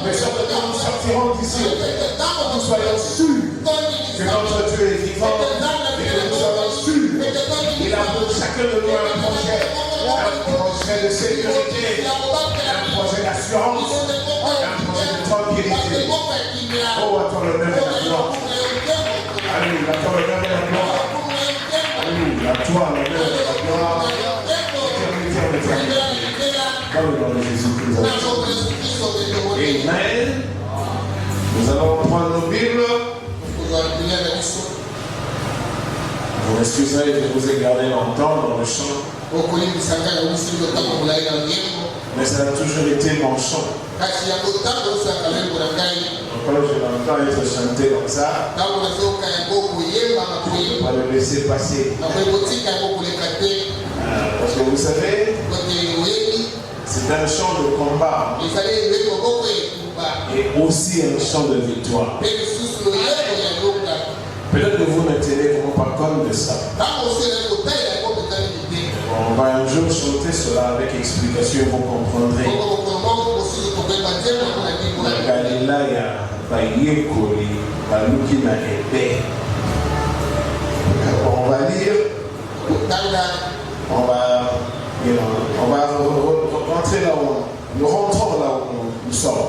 Mais sortirons d'ici, nous soyons sûrs que notre Dieu est vivant et que nous soyons sûrs qu'il a pour chacun de nous un projet de sécurité, un projet d'assurance, un projet de tranquillité. Oh, à toi le même et la gloire. Alléluia, à toi le même et la gloire. Alléluia, à toi le même et la gloire. Éternité en éternité. Dans le nom de Jésus-Christ. Amen. Nous allons prendre nos Bibles. Vous m'excuserez, je vous ai gardé longtemps dans le chant. Mais ça a toujours été mon chant. Quand je l'entends être chanté comme ça, je ne peux pas le laisser passer. Parce que vous savez, c'est un chant de combat et aussi un chant de victoire. Peut-être que vous ne tenez vraiment pas compte de ça. On va un jour chanter cela avec explication, vous comprendrez. La Galilaya, Bayekoli, Balukina et Bé. On va lire, on va rentrer là où nous rentrons là où nous sommes.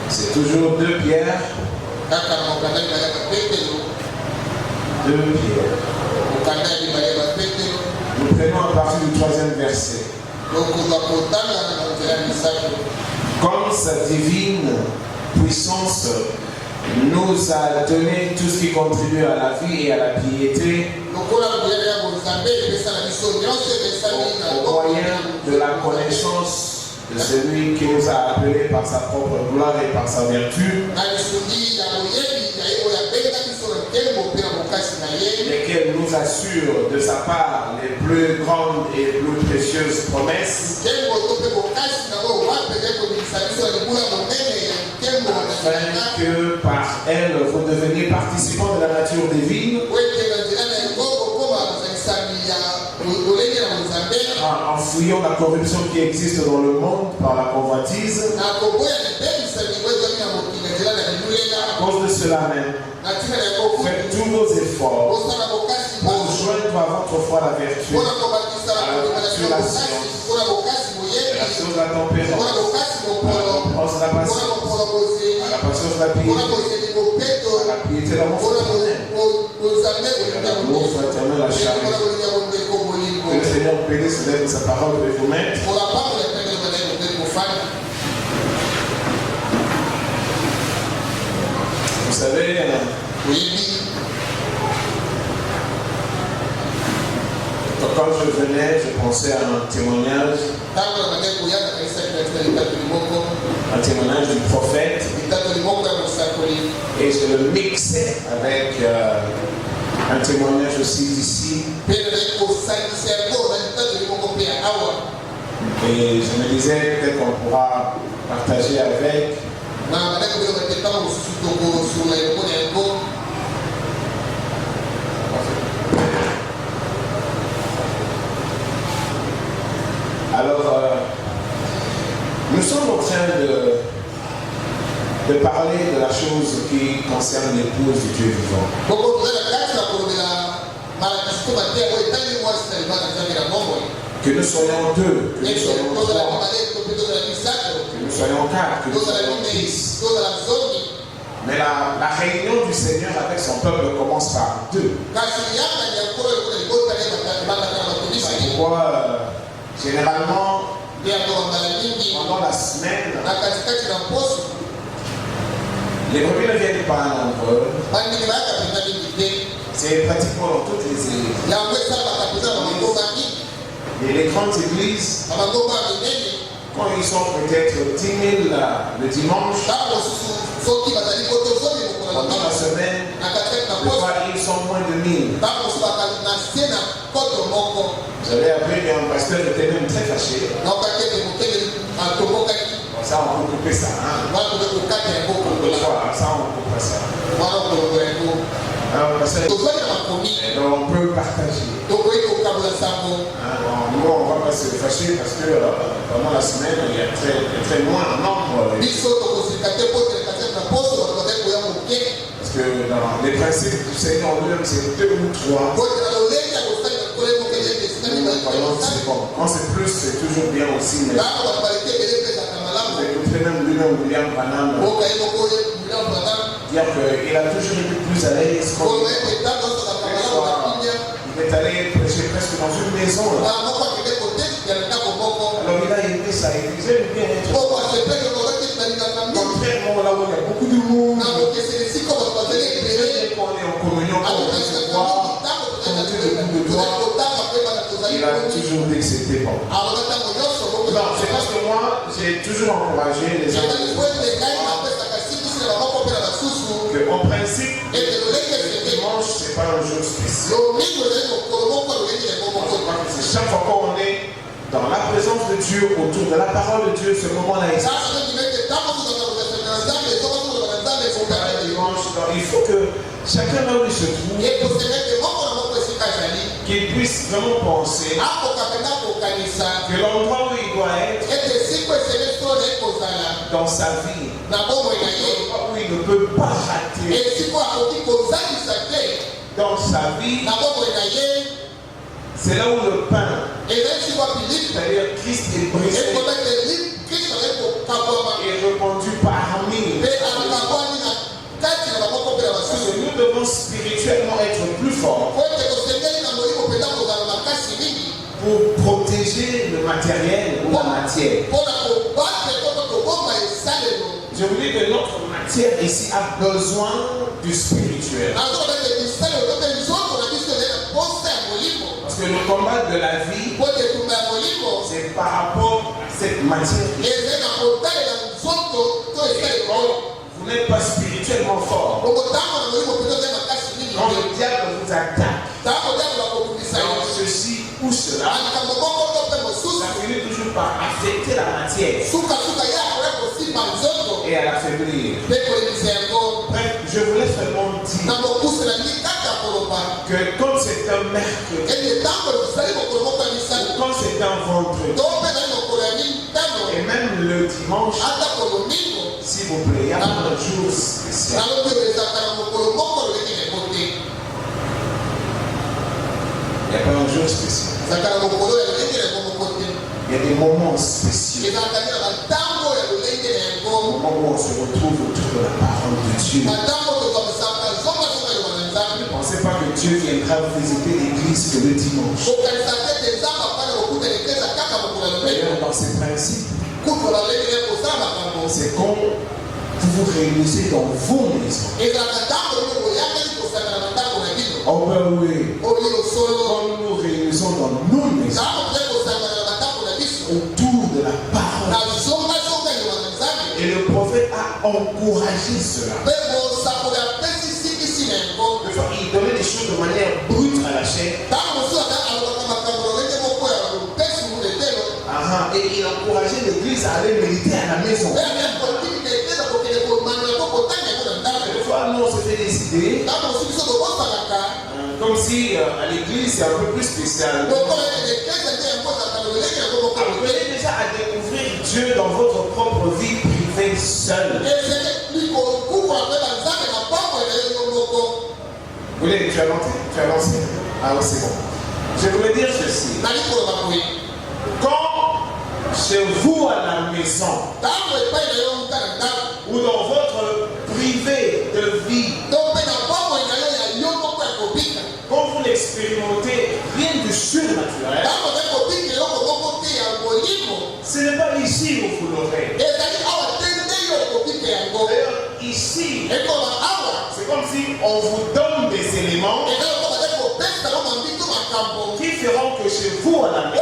C'est toujours 2 Pierre. 2 Pierre. Nous prenons à partir du 3e verset. Comme sa divine puissance nous a donné tout ce qui contribue à la vie et à la piété au moyen de la connaissance de celui qui nous a appelés par sa propre gloire et par sa vertu, lesquels nous assurent de sa part les plus grandes et plus précieuses promesses, afin que par elles vous deveniez participants de la nature divine, en fuyant la corruption qui existe dans le monde par la convoitise. À cause de cela même, faites tous vos efforts pour joindre à votre foi la vertu, à la vertu la science, à la science la tempérance, à la tempérance la patience, à la patience la piété, à la piété l'amour fraternel, et à l'amour fraternel la charité. Que le Seigneur bénisse sa parole de vous mettre. Vous savez, quand je venais, je pensais à un témoignage du prophète, et je le mixais avec un témoignage aussi d'ici. Et je me disais peut-être qu'on pourra partager avec. Alors, nous sommes en train de parler de la chose qui concerne l'épouse du Dieu vivant. Que nous soyons 2, que nous soyons 3, que nous soyons 4, que nous soyons 10. Mais la réunion du Seigneur avec son peuple commence par 2. C'est pourquoi, généralement, pendant la semaine, les brebis ne viennent pas nombreux. C'est pratiquement dans toutes les églises. Et les grandes églises, quand ils sont peut-être 10 000 le dimanche, pendant la semaine, des fois ils sont moins de 1000. J'avais appris qu'un pasteur était même très fâché. Ça, on peut couper ça. Hein? Ça, on peut couper ça. Alors, pasteur, Et donc on peut partager. Bon, nous, on va pas se fâcher parce que pendant la semaine, il y a très loin en nombre. Parce que dans les principes du Seigneur lui-même, c'est 2 ou 3. Quand c'est plus, c'est toujours bien aussi. Mais même lui-même, William Branham, dire qu'il a toujours été plus à l'aise. Il est allé prêcher presque dans une maison. Là. Alors il a aimé ça, il disait bien être. Contrairement là où il y a beaucoup de monde. Quand on est en communion, quand on se voit, quand on est debout de toi, il a toujours dit que c'était bon. Non, c'est parce que moi, j'ai toujours encouragé les gens. En principe, le dimanche, ce n'est pas un jour spécial. Chaque fois qu'on est dans la présence de Dieu, autour de la parole de Dieu, ce moment-là est il faut que chacun là où il se trouve, qu'il puisse vraiment penser que l'endroit où il doit être dans sa vie, où il ne peut pas rater dans sa vie, c'est là où le pain, c'est-à-dire Christ est brisé et répandu parmi. Parce que nous devons spirituellement être plus forts pour protéger le matériel ou la matière. Je vous dis que notre matière ici a besoin du spirituel. Parce que le combat de la vie, c'est par rapport à cette matière. Vous n'êtes pas spirituellement fort. Quand le diable vous attaque dans ceci ou cela, ça finit toujours par affecter la matière et à l'affaiblir. Bref, je voulais seulement dire que quand c'est un mercredi, quand c'est un vendredi, et même le dimanche, s'il vous plaît, il y a un jour spécial. Il n'y a pas un jour spécial. Il y a des moments spéciaux. Moments où on se retrouve autour de la parole de Dieu. Ne pensez pas que Dieu viendra visiter l'église que le dimanche. D'ailleurs, dans ces principes, c'est quand vous vous réunissez dans vos maisons. Oh ben oui, quand nous nous réunissons dans nos maisons, autour de la parole. Et le prophète a encouragé cela. Il donnait des choses de manière brute à la chair. Et il encourageait l'église à aller méditer à la maison. Des fois, nous on se fait décider. Comme si à l'église c'est un peu plus spécial. Apprenez déjà à découvrir Dieu dans votre propre vie privée seule. Vous voulez, tu as lancé? Ah oui, c'est bon. Je voulais dire ceci. Quand chez vous à la maison, ou dans votre privé de vie, quand vous l'expérimentez, rien de surnaturel, ce n'est pas ici où vous l'aurez. D'ailleurs, ici, c'est comme si on vous donne des éléments qui feront que chez vous à la maison,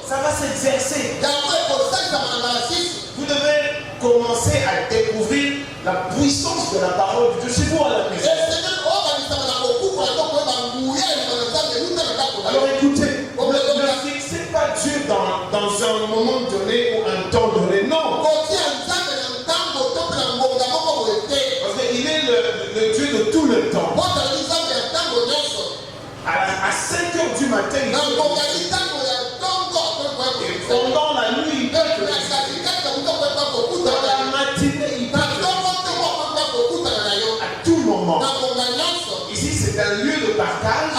ça va s'exercer. Vous devez commencer à découvrir la puissance de la parole de Dieu chez vous à la maison. Alors écoutez, ne fixez pas Dieu dans un moment donné ou un temps donné, non. Parce qu'il est le Dieu de tout le temps. 5h du matin, et pendant la nuit, dans la matinée, il peut à tout moment. Ici, c'est un lieu de partage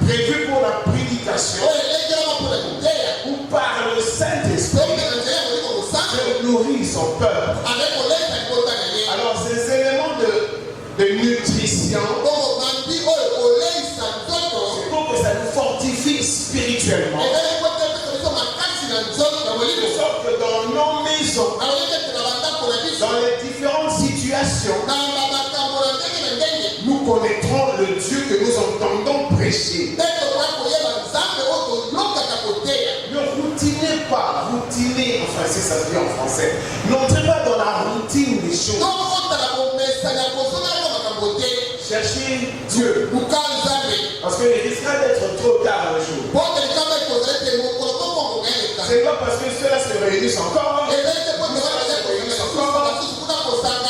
prévu pour la prédication où par le Saint-Esprit Dieu nourrit son peuple. Alors ces éléments de nutrition, c'est pour que ça nous fortifie spirituellement. De sorte que dans nos maisons, dans les différentes situations, nous connaîtrons le Dieu que nous entendons prêcher. Ne routinez pas, routinez, enfin c'est ça se dit en français, n'entrez pas dans la routine des choses. Cherchez Dieu. Parce qu'il risquera d'être trop tard un jour. C'est pas parce que ceux-là se réunissent encore.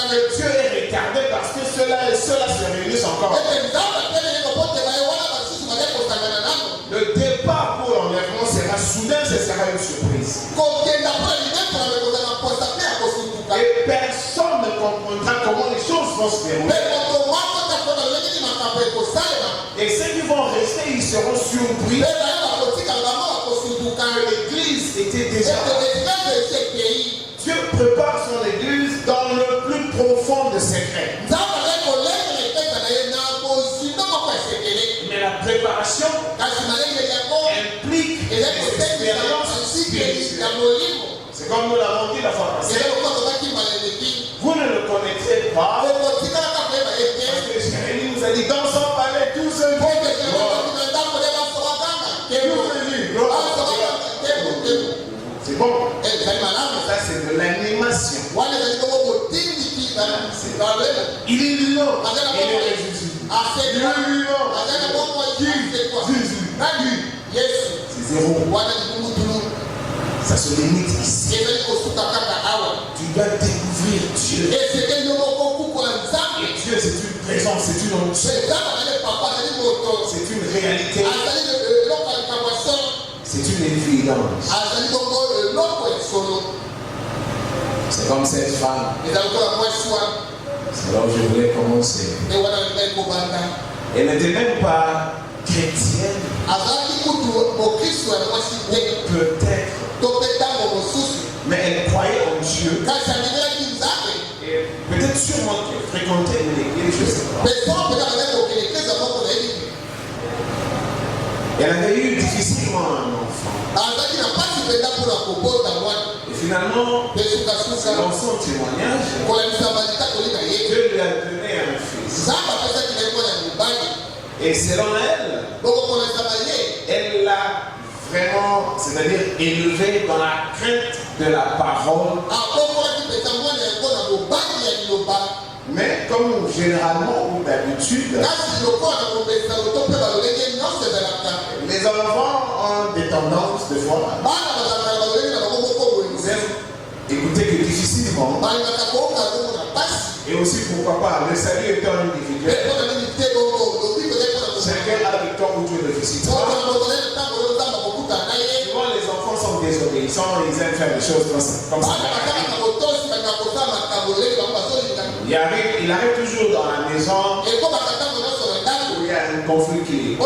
Que Dieu est retardé parce que ceux-là se réunissent encore. Le départ pour l'enlèvement sera soudain, ce sera une surprise. Et personne ne comprendra comment les choses vont se dérouler. Et ceux qui vont rester, ils seront surpris que l'église était déjà là. Dieu prépare son église dans le plus profond de secrets. Mais la préparation implique des expériences spirituelles. C'est comme nous l'avons dit la fois passée. Vous ne le connaissez pas. Parce que Jérémie nous a dit dans son palais tout se dit. C'est bon. Ça c'est de l'animation. Il est vivant. Il est ressuscité. C'est zéro. Ça se limite ici. Tu dois découvrir Dieu. Et Dieu, c'est une présence, c'est une onction. C'est une réalité. C'est une évidence. C'est comme cette femme. C'est là où je voulais commencer. Elle n'était même pas chrétienne. Peut-être. Mais elle croyait en Dieu. Et peut-être sûrement qu'elle fréquentait une église, je ne sais pas. Elle avait eu difficilement un enfant. Et finalement, dans son témoignage, Dieu lui a donné un fils. Et selon elle, elle l'a vraiment, c'est-à-dire élevé dans la crainte de la parole. Mais comme généralement ou d'habitude, les enfants ont des tendances de fois. Ils aiment écouter que difficilement. Et aussi pourquoi pas le salut étant individuel. Chacun a le temps où Dieu le visite. Souvent les enfants sont désobéissants, ils aiment faire des choses comme ça. Il arrive toujours dans la maison où il y a un conflit qui est.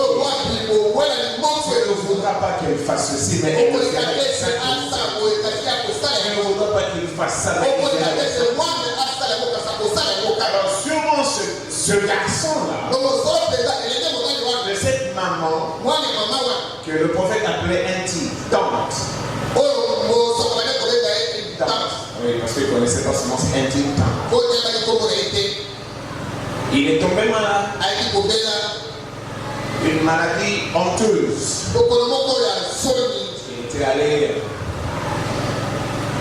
Elle ne voudra pas qu'elle fasse ceci, mais elle ne voudra pas qu'il fasse ça. Alors sûrement ce garçon-là, de cette maman, que le prophète appelait Anti, tante. Oui, parce qu'il ne connaissait pas seulement Anti, tante. Il est tombé malade. Une maladie honteuse. Il était allé,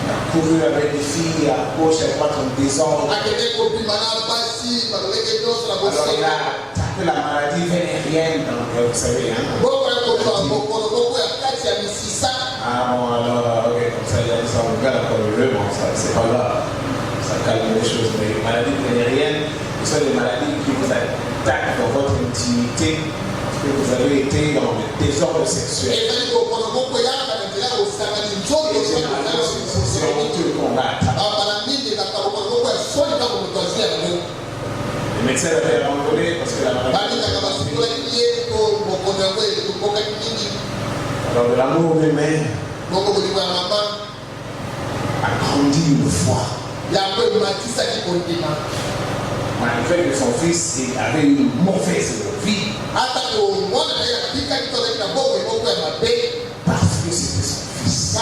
il a couru avec des filles à gauche et à droite en désordre. Alors il a tapé la maladie vénérienne, donc vous savez, hein. Ah bon, alors, ok, comme ça, il a dit ça, on regarde encore le bon, ça, c'est pas grave. Ça calme les choses, mais les maladies vénériennes, sont des maladies qui vous attaquent dans votre intimité, parce que vous avez été dans le désordre sexuel. Et généralement, c'est honteux qu'on rate. Le médecin l'avait abandonné parce que la maladie. Alors de l'amour humain a grandi une fois. Malgré que son fils avait une mauvaise vie. Parce que c'était son fils.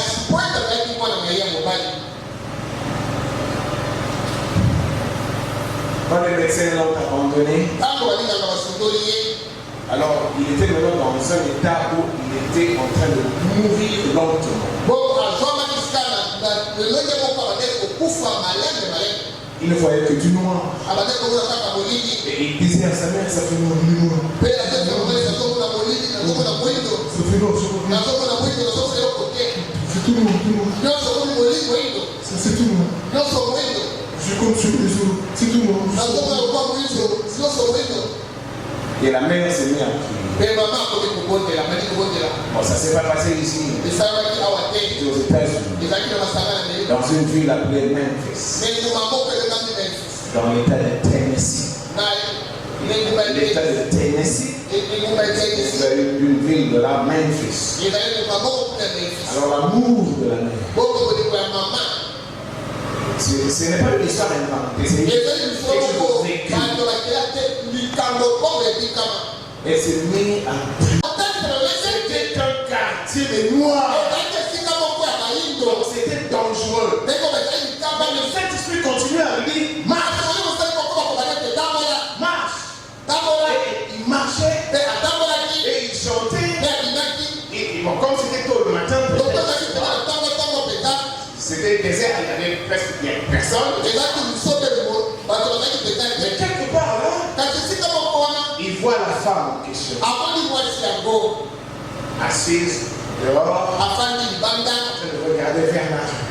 Quand les médecins l'ont abandonné, alors il était maintenant dans un état où il était en train de mourir lentement. Il ne voyait que du noir. Et il disait à sa mère, ça fait noir, du noir. Ça fait noir, c'est tout noir, tout noir. Ça c'est tout noir. Je compte sur les autres, c'est tout noir. Et la mère s'est mise à prier. Bon, ça ne s'est pas passé ici. C'était aux États-Unis. Dans une ville appelée Memphis. Dans l'état de Tennessee. L'état de Tennessee. Vous avez une ville de la Memphis. Alors l'amour de la mère. Ce n'est pas une histoire inventée. C'est une histoire vécue. Et c'est mis à c'était un quartier de noirs. Donc c'était dangereux. Mais le Saint-Esprit continue à lui dire marche. Marche. Et il marchait. Et il chantait. Et comme c'était tôt le matin, c'était désert, il y avait presque personne. Mais quelque part là, il voit la femme en question. Assise dehors, en train de regarder vers l'argent.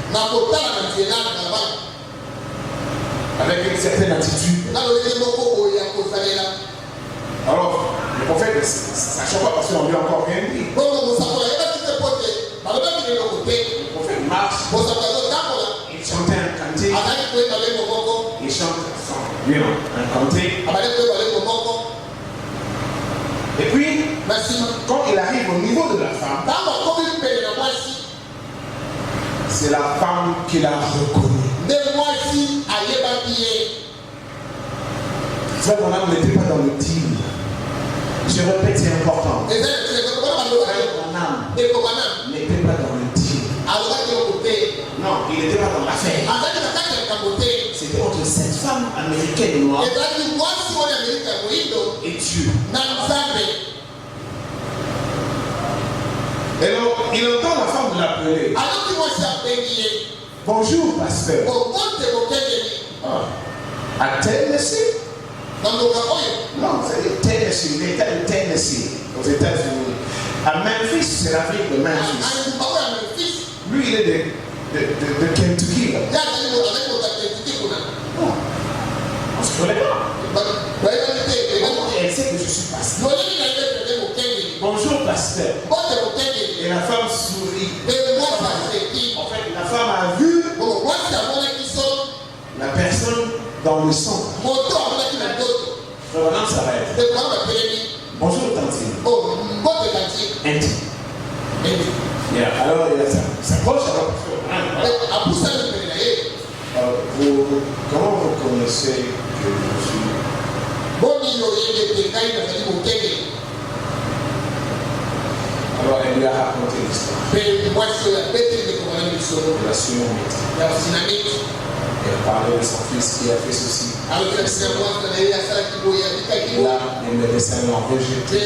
Avec une certaine attitude. Alors, le prophète, sachant pas parce qu'on lui a encore rien dit. Le prophète marche. Il chantait un cantique. Il chante un cantique. Et puis, quand il arrive au niveau de la femme, c'est la femme qu'il a reconnue. Frère, mon âme n'était pas dans le deal. Je répète, c'est important. Frère, mon âme n'était pas dans le deal. Non, il n'était pas dans l'affaire. C'était entre cette femme américaine noire et Dieu. Et donc, il entend la femme l'appeler. Bonjour, pasteur. À Tennessee? Non, c'est Tennessee, l'État de Tennessee, aux États-Unis. À Memphis, c'est la ville de Memphis. Lui, il est de Kentucky. Non, on se connaît pas. Elle sait que je suis pasteur. Bonjour, pasteur. Et la femme sourit. En fait, la femme a vu la personne dans le sang. Maintenant, ça va être. Bonjour, tantine. Intime. Yeah. Alors, il s'approche. Comment vous connaissez que je suis? Alors, elle lui a raconté l'histoire. Elle a su mon métier. Elle parlait de son fils qui a fait ceci. Là, les médecins l'ont rejeté.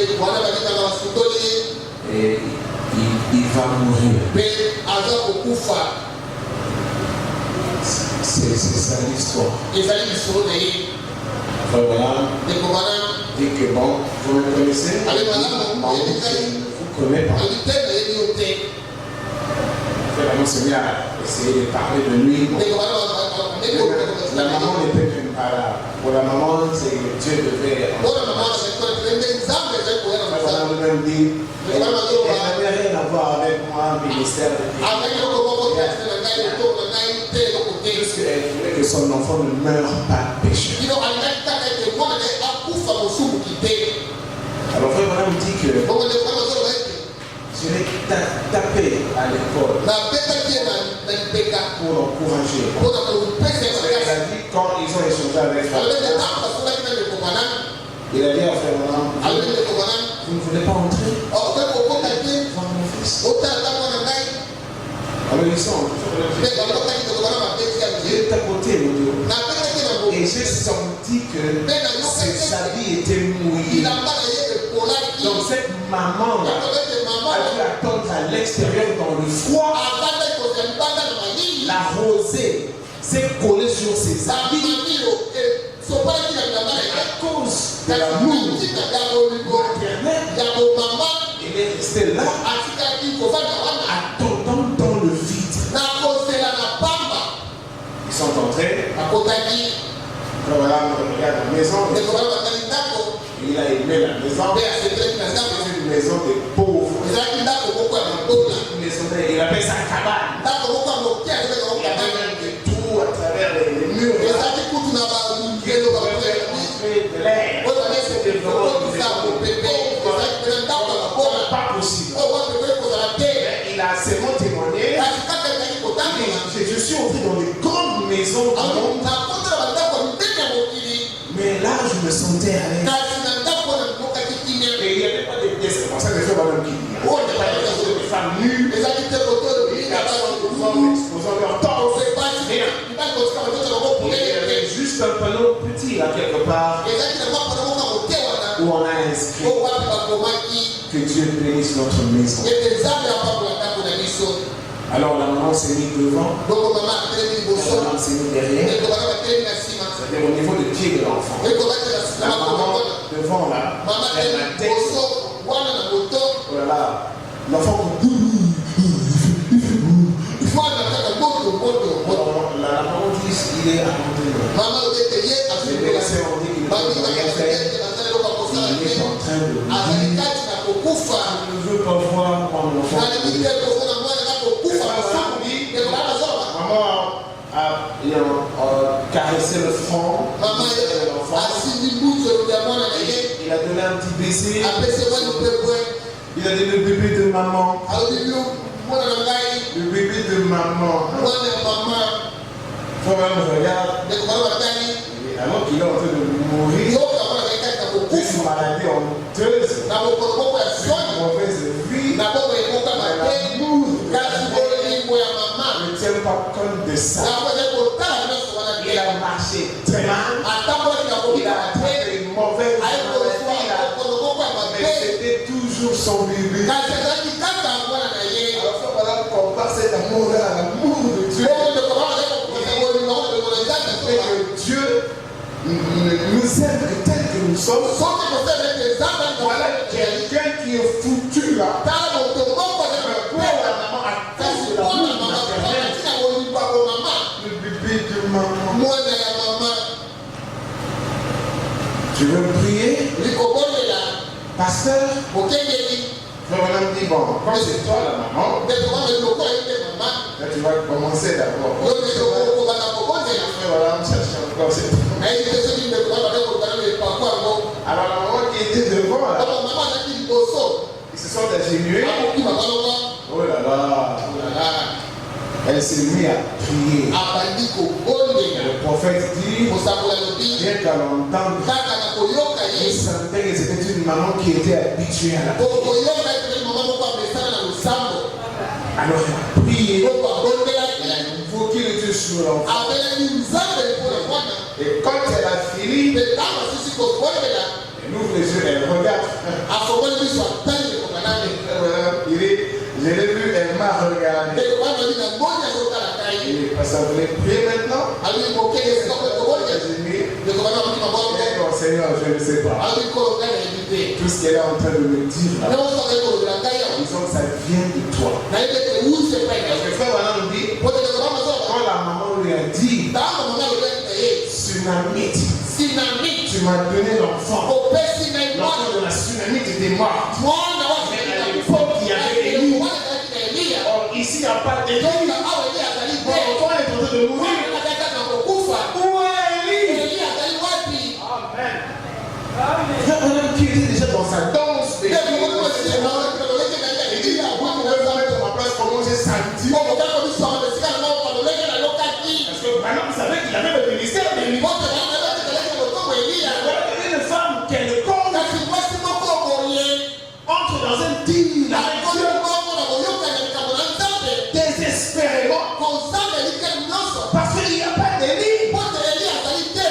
Et il va mourir. C'est ça l'histoire. Voilà. Dit que bon, vous me connaissez? Je ne vous connais pas. On s'est mis à essayer de parler de lui. La maman n'était même pas là. Pour la maman, c'est Dieu devait. On a même dit, elle n'avait rien à voir avec moi, ministère de Dieu. Juste qu'elle voulait que son enfant ne meure pas péché. Alors, frère, madame dit que je l'ai tapé à l'école pour l'encourager. Elle a dit quand ils ont échangé avec moi, il a dit à frère madame, vous ne voulez pas entrer voir mon fils. Alors ils sont j'ai tapoté le dos et j'ai senti que ses habits étaient mouillés. Donc cette maman a dû attendre à l'extérieur dans le froid. La rosée s'est collée sur ses habits. À cause de l'amour maternel, il est resté là, attendant dans le vide. Ils sont entrés. Voilà, regarde la maison. Il a aimé la maison. C'est une maison de pauvres. Une maison de, il appelle ça cabane. Il y avait même des trous à travers les murs. Il de l'air. C'était vraiment une pas possible. Il a seulement témoigné. Je suis entré dans les grandes maisons du monde. Mais là, je me sentais à l'aise. Et il n'y avait pas de pièces. C'est pour ça que les femmes qui disent. Oh, il n'y a pas de femmes nues. Les garçons exposant leur torse. Rien. Il y avait juste un panneau petit là quelque part où on a inscrit que Dieu bénisse notre maison. Alors la maman s'est mise devant, la maman s'est mise derrière, c'est-à-dire au niveau du pied de l'enfant. La maman devant là, elle m'a dit, oh là là, l'enfant la maman dit il est abandonné. Les médecins ont dit qu'il ne peut rien faire. Il est en train de mourir. Je ne veux pas voir mon enfant. Maman a caressé le front de l'enfant. Il a donné un petit baiser. Il a dit le bébé de maman. Le bébé de maman. Faut même regarder. Alors qu'il est en train de mourir. Une maladie honteuse. Une mauvaise vie. L'amour ne tient pas compte de ça. Il a marché très mal. Il a attrapé une mauvaise maladie. Mais c'était toujours son bébé. Alors faut voilà comparer cet amour à l'amour de Dieu. Et que Dieu nous aime tel que nous sommes. Voilà quelqu'un qui est foutu là. Le bébé de maman. Tu veux prier? Pasteur? Madame dit bon, comme c'est toi la maman, là tu vas commencer d'abord. Voilà, on cherche encore cette. Alors la maman qui était devant là, ils se sont agenouillés. Oh là là, elle s'est mise à prier. Le prophète dit, bien qu'à l'entendre, il sentait que c'était une maman qui était habituée à la prière. Alors elle a prié, elle a invoqué le Dieu sur l'enfant. Et quand elle a fini, elle ouvre les yeux, elle regarde. Je l'ai vu, elle m'a regardé. Et parce qu'elle voulait prier maintenant. Non, Seigneur, je ne sais pas. Tout ce qu'elle est en train de me dire là, disons que ça vient de toi. Parce que frère Manan nous dit, quand la maman lui a dit, m'as donné l'enfant. L'enfant de la tsunamite était mort. Mais à l'époque, il y avait Élie. Or, ici, il n'y a pas d'Élie. Bon, toi, est en train de mourir. Où est Élie? Amen. Il y a un homme qui était déjà dans sa danse. Il dit, vous pouvez vous mettre à ma place comment j'ai senti. Parce que maintenant, vous savez qu'il avait le ministère d'Élie. Une femme quelconque entre dans un deal avec Dieu désespérément parce qu'il n'y a pas d'Élie.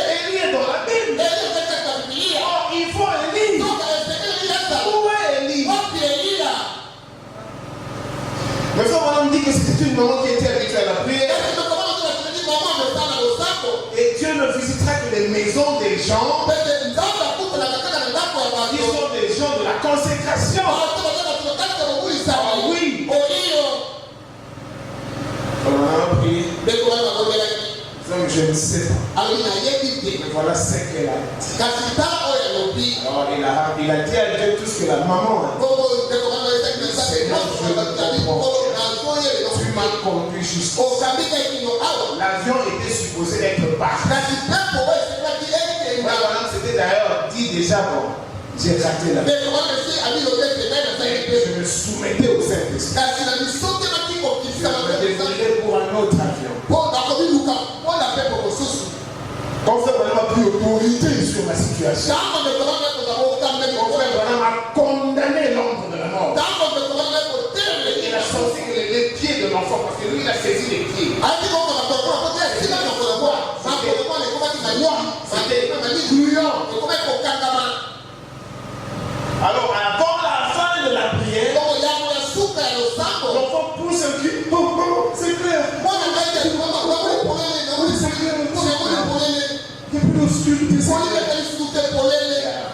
Élie est dans la Bible. Or, il faut Élie. Où est Élie? Mais ça, madame dit que c'était une maman qui était habituée à la prière. Et Dieu ne visitera que les maisons des gens qui sont des gens de la consécration. Oui. On a prié. Donc je ne sais pas. Mais voilà ce qu'elle a dit. Alors il a dit à Dieu tout ce que la maman a dit. Seigneur, je ne comprends pas. Tu m'as conduit jusqu'au l'avion était supposé être parti. C'était d'ailleurs dit déjà, bon, j'ai raté la vie. Je me soumettais au Saint-Esprit. Je me débrouillais pour un autre avion. Quand frère Branham a pris autorité sur la situation, quand frère Branham a condamné l'ombre de la mort, il a senti que les pieds de l'enfant, parce que lui il a saisi les pieds. C'était gluant. Alors avant la fin de la prière, l'enfant pousse un cri. Oh, c'est clair. Il n'y a plus d'obscurité. À la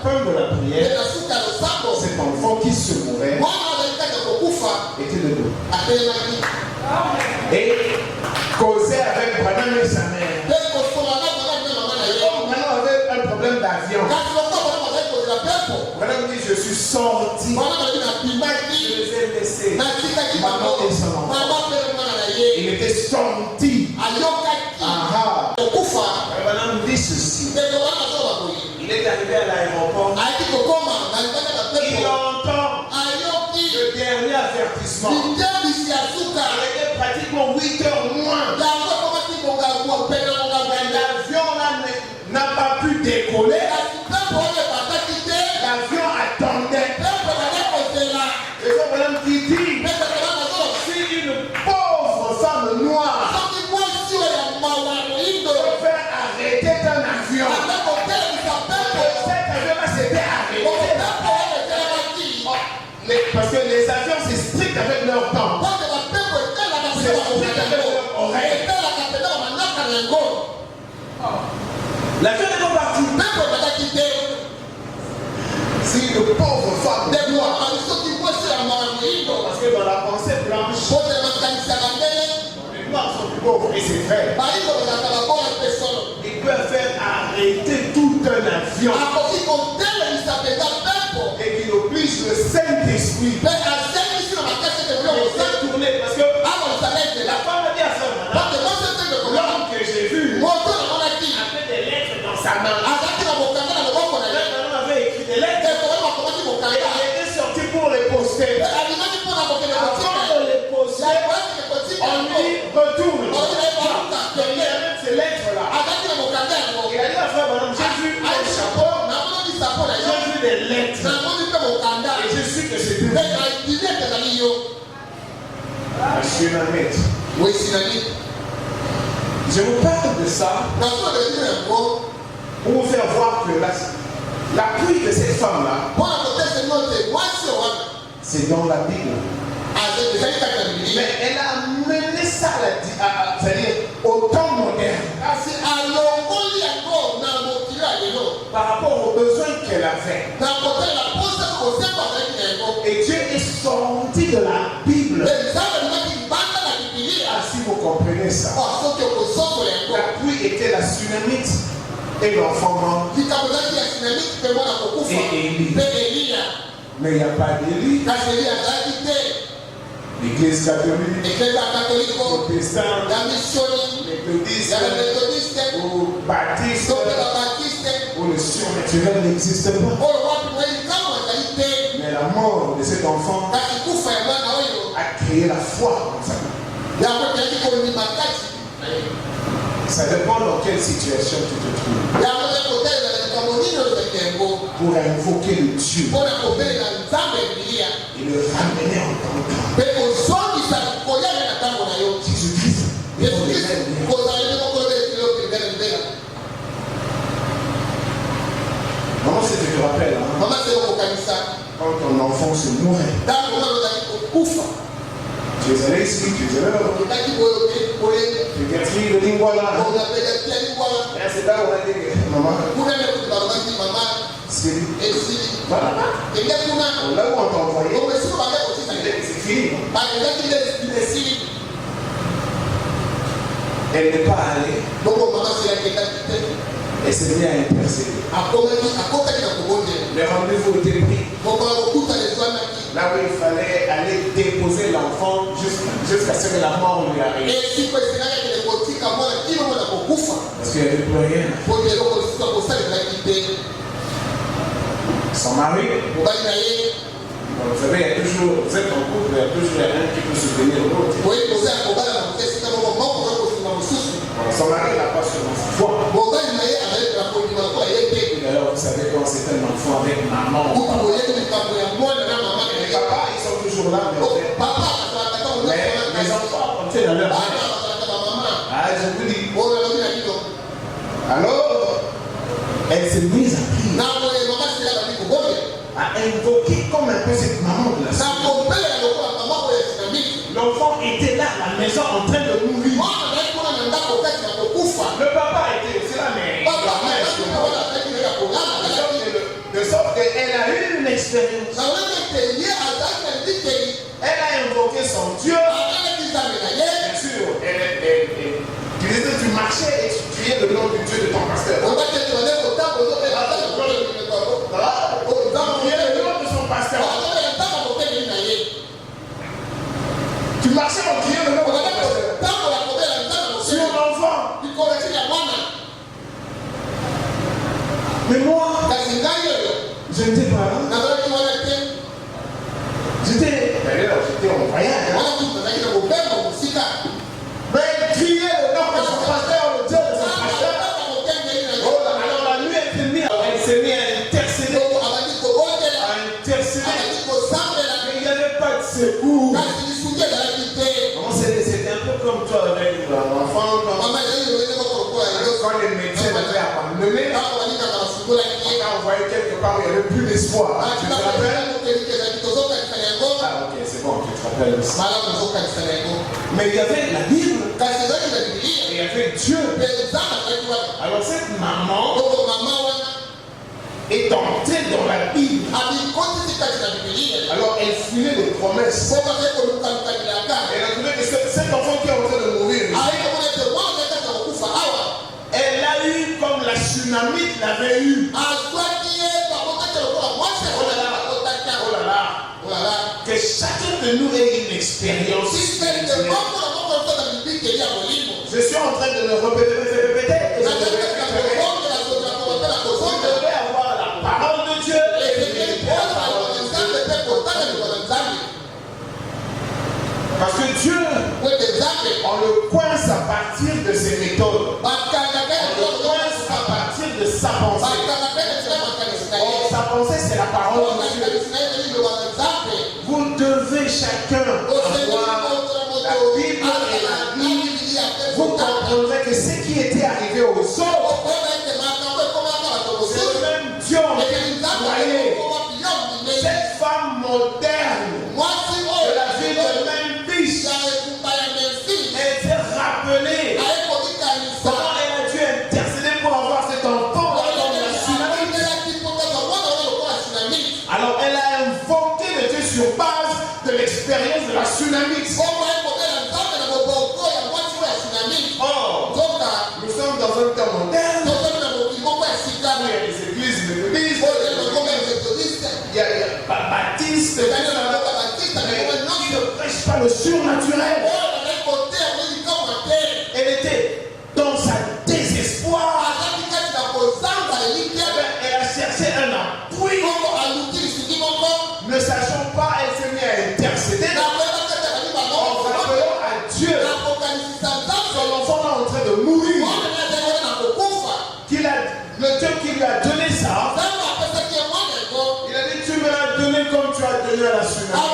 fin de la prière, cet enfant qui se mourait était debout. Et causait avec Branham et sa mère. Comme Branham avait un problème d'avion, Branham dit, je suis sorti. Je les ai laissés. Maman et son enfant. Il était sorti. Branham dit ceci. Il est arrivé à l'aéroport. Il entend le dernier avertissement. Il était pratiquement 8 heures moins. L'avion n'a pas pu décoller. L'avion attendait. Et ça, madame qui dit, si une pauvre femme noire peut faire arrêter un avion, cet avion-là s'était arrêté. Parce que les avions, c'est strict avec leur temps. C'est strict avec leur oreille. L'avion n'est pas parti. Si une pauvre femme noire, parce que dans la pensée blanche, les noirs sont plus pauvres, et c'est vrai. Ils peuvent faire arrêter tout un avion et qu'ils obligent le Saint-Esprit de tourner. Parce que la femme a dit à sa maman, l'homme que j'ai vu avait des lettres dans sa main. Avait écrit des lettres et il était sorti pour les poster. Avant de les poster, on lui retourne. Il y a même ces lettres-là. Il a dit à frère Branham, j'ai vu un chapeau, j'ai vu des lettres. Et je suis que c'était un tsunamite. Je vous parle de ça pour vous faire voir que l'appui de cette femme-là, c'est dans la Bible. Mais elle a amené ça c'est-à-dire au temps moderne. Par rapport aux besoins qu'elle avait. Et Dieu est sorti de la Bible. Si vous comprenez ça. La pluie était la tsunamite. Et l'enfant mort. Et Élie. Mais il n'y a pas d'Élie. L'église catholique, protestante, méthodiste, ou baptiste, où le surnaturel n'existe pas. Mais la mort de cet enfant a créé la foi en sa vie. Ça dépend dans quelle situation tu te trouves. Pour invoquer le Dieu et le ramener en ton temps. Jésus-Christ. Maman, si tu te rappelles, hein, quand ton enfant se mourait, tu es allé ici, tu es allé là. Tu es écrit le lingwala. Et c'est là où on a dit, maman, c'est voilà. Là où on t'a envoyé, c'est fini. Elle n'est pas allée. Elle s'est mise à intercéder. Le rendez-vous était pris. Là où il fallait aller déposer l'enfant jusqu'à ce que la mort lui arrive. Parce qu'il n'y avait plus rien. Son mari, vous savez, il y a toujours, vous êtes en couple, il y a toujours un qui peut soutenir l'autre. Son mari n'a pas seulement sa foi. D'ailleurs, vous savez, quand c'est un enfant avec maman, les papas, ils sont toujours là. Mais les enfants, on tient dans leur main. Ah, je vous dis. Alors, elle s'est mise à prier, à invoquer comme un peu cette maman de la suite. L'enfant était là à la maison en train de mourir. Le papa était aussi là, mais de sorte qu'elle a eu une expérience. Elle a invoqué son Dieu. Bien sûr, tu disais, tu marchais et tu criais le nom du Dieu de ton pasteur. Tu criais le nom de son pasteur. Tu marchais en criant le nom de son pasteur. Sur l'enfant. Mais moi, je n'étais pas là. J'étais en voyage. Mais elle criait le nom de son pasteur, le Dieu de son pasteur. Oh là, alors la nuit, elle s'est mise à intercéder. Mais il n'y avait pas de secours. C'était un peu comme toi avec l'enfant. Quand les médecins l'avaient abandonné, on a envoyé quelque part où il n'y avait plus d'espoir. Tu te rappelles? Ah ok, c'est bon, tu te rappelles. Mais il y avait la Bible. Et il y avait Dieu. Alors cette maman est entrée dans la Bible. Alors elle filait des promesses. Elle a trouvé que cet enfant qui est en train de mourir, elle l'a eu comme la tsunami l'avait eu. Oh là là, que chacun de nous ait une expérience. Je suis en train de le répéter. Vous devez avoir la parole de Dieu. Parce que Dieu, on le coince à partir de ses méthodes. On le coince à partir de sa pensée. Or, sa pensée, c'est la parole de Dieu. Vous devez chacun avoir la Bible et la Bible. Vous comprendrez que ce qui était arrivé aux autres, c'est le même Dieu. Voyez, cette femme moderne de la ville de Memphis était rappelée comment elle a dû intercéder pour avoir cet enfant dans la tsunami. Alors elle a invoqué le Dieu sur base de l'expérience de la tsunami. Or, nous sommes dans un temps moderne. cherche pas le surnaturel. Elle était dans sa désespoir. Elle a cherché un appui. Ne sachant pas, elle s'est mise à intercéder. En rappelant à Dieu son enfant est en train de mourir. Le Dieu qui lui a donné ça, il a dit tu me l'as donné comme tu as donné à la tsunami.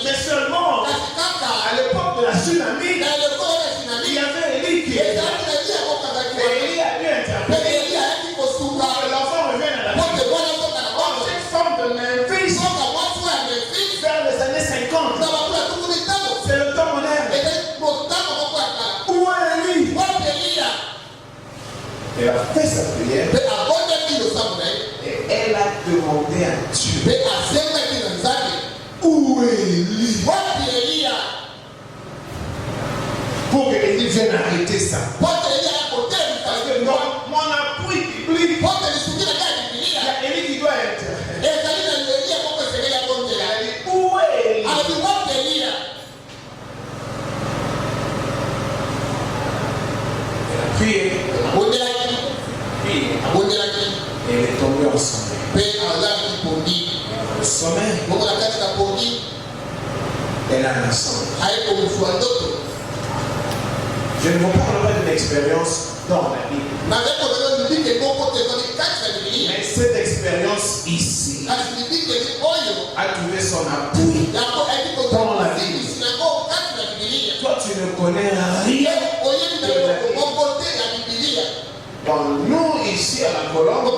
Mais seulement à l'époque de la tsunami, il y avait Élie qui était là. Et Élie a dû interpréter pour que l'enfant revienne à la vie. Or, cette femme de Memphis, vers les années 50, c'est le temps moderne. Où est Élie? Elle a fait sa prière et elle a demandé à Dieu où est Élie pour que Élie vienne arrêter ça. Parce que mon appui biblique, il y a Élie qui doit être. Elle a dit où est Élie? Elle a prié. Et elle est tombée en sommeil. Le sommeil. Elle a un sommeil. Je ne vous parle pas d'une expérience dans la Bible. Mais cette expérience ici a trouvé son appui dans la Bible. Toi, tu ne connais rien de la Bible. Quand nous, ici à la Colombe,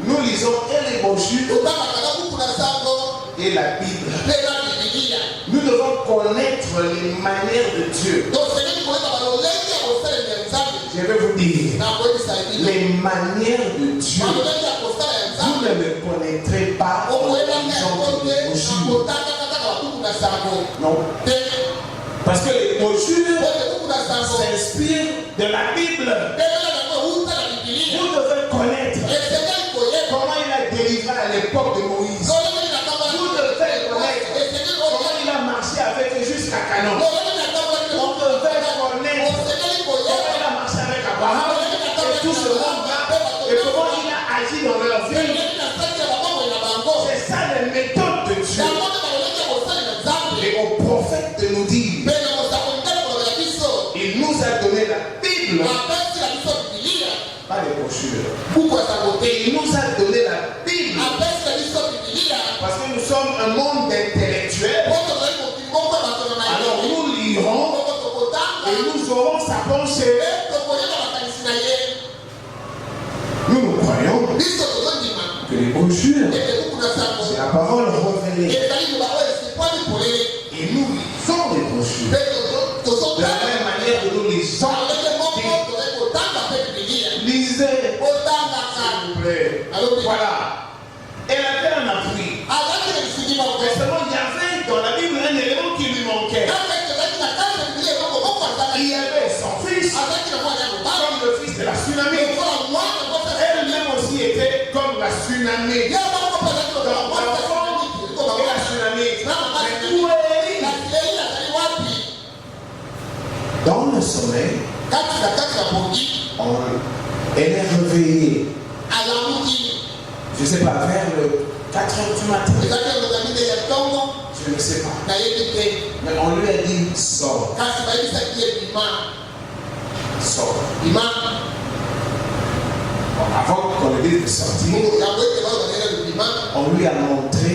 nous lisons et les brochures et la Bible. Nous devons connaître les manières de Dieu. Je vais vous dire, les manières de Dieu, vous ne le connaîtrez pas en lisant les brochures. Non. Parce que les brochures s'inspirent de la Bible. Vous devez connaître comment il a délivré à l'époque de Moïse. Vous devez connaître comment il a marché avec eux jusqu'à Canaan. Vous devez connaître comment il a marché avec Abraham et tout ce monde-là et comment il a agi dans leur vie. C'est ça les méthodes de Dieu. Et au prophète de nous dire, il nous a donné la Bible, pas les brochures. Et il nous a donné la Bible parce que nous sommes un monde d'intellectuels. Alors nous lirons et nous aurons sa pensée. Nous croyons que les brochures, c'est la parole révélée. Et nous lisons les brochures de la même manière que nous lisons. Lisez, s'il vous plaît. Voilà. Elle avait un appui. Mais seulement il y avait dans la Bible un élément qui lui manquait. Il y avait son fils, comme le fils de la tsunami. Elle-même aussi était comme la tsunami. L'enfant et la tsunami. Mais où est Élie? Dans le sommeil, elle est réveillée. Je ne sais pas, vers le 4 h du matin. Je ne sais pas. Mais on lui a dit sors. Sors. Avant qu'on lui dise de sortir, on lui a montré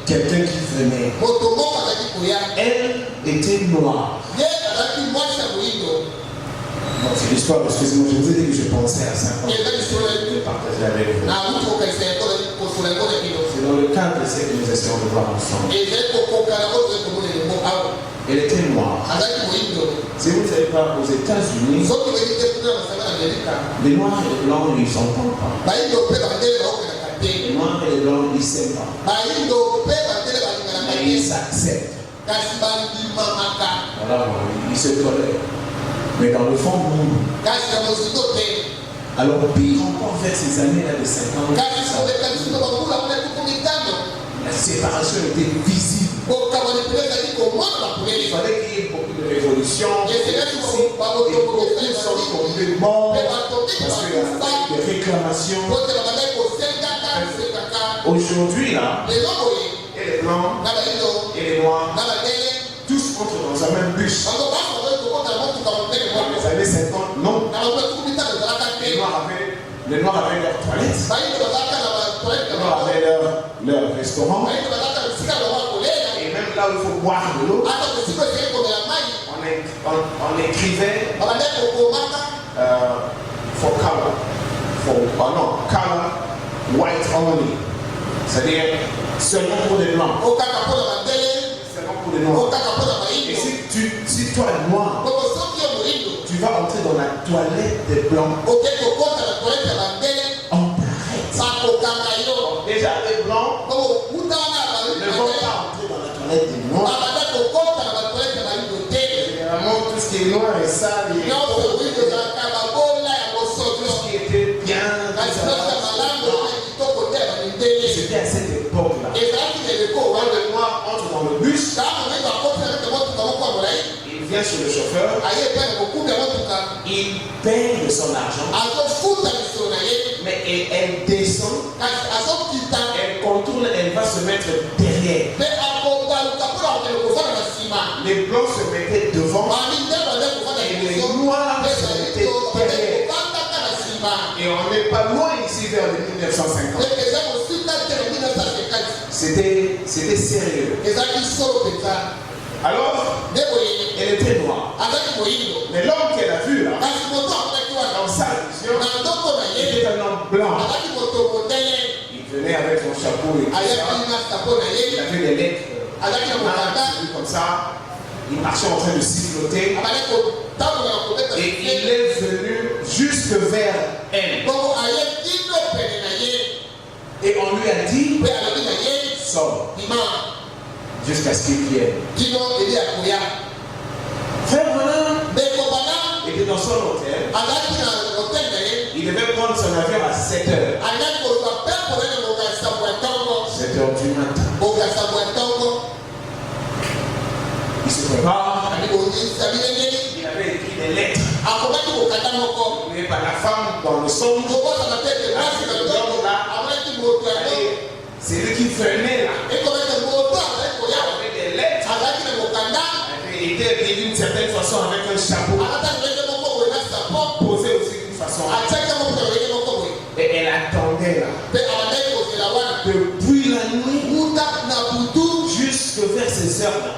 quelqu'un qui venait. Elle était noire. Non, c'est l'histoire, excusez-moi, je vous ai dit que je pensais à ça quand je partageais avec vous. C'est dans le cadre de ce que nous essayons de voir ensemble. Elle était noire. Si vous ne savez pas, aux États-Unis, les noirs et les blancs, ils ne s'entendent pas. Les noirs et les blancs, ils ne s'aiment pas. Mais ils s'acceptent. Voilà, ils se tolèrent. Mais dans le fond, non. Alors, puis encore vers ces années-là de 50 ans, séparation était visible. Il fallait qu'il y ait beaucoup de révolutions. Et beaucoup sont tombés morts parce qu'il y a des réclamations. Aujourd'hui, là, et les blancs, et les noirs, tous entrent dans un même bus. Dans les années 50, non. Les noirs avaient leurs toilettes. Les noirs avaient leur restaurant. Et même là où il faut boire de l'eau, on écrivait for color. Color, white only. C'est-à-dire seulement pour les blancs. Seulement pour les noirs. Et si toi es noir, tu vas entrer dans la toilette des blancs. En déjà les blancs ne vont pas entrer dans la toilette des noirs. Généralement tout ce qui est noir et sale, tout ce qui était bien, c'était à cette époque-là. Quand le noir entre dans le bus, il vient sur le chauffeur, il paye de son argent, mais elle descend, elle contourne, elle va se mettre derrière. Les blancs se mettaient devant et les noirs se mettaient derrière. Et on n'est pas loin ici vers les 1950. C'était sérieux. Alors, elle était noire. Mais l'homme qu'elle a vu là, dans sa vision, était un homme blanc. Il venait avec son chapeau et tout ça. Il avait des lettres comme ça. Il marchait en train de siffloter. Et il est venu jusque vers elle. Et on lui a dit, sors. Jusqu'à ce qu'il vienne. Frère Branham était dans son hôtel. Il devait prendre son avion à 7 heures. 7 heures du matin. Il se prépare. Il avait écrit des lettres. Mais par la femme dans le son. C'est lui qui venait là. Avec des lettres. Il était d'une certaine façon avec un chapeau. Posé aussi d'une façon. Et elle attendait là. Depuis la nuit jusque vers ces heures là.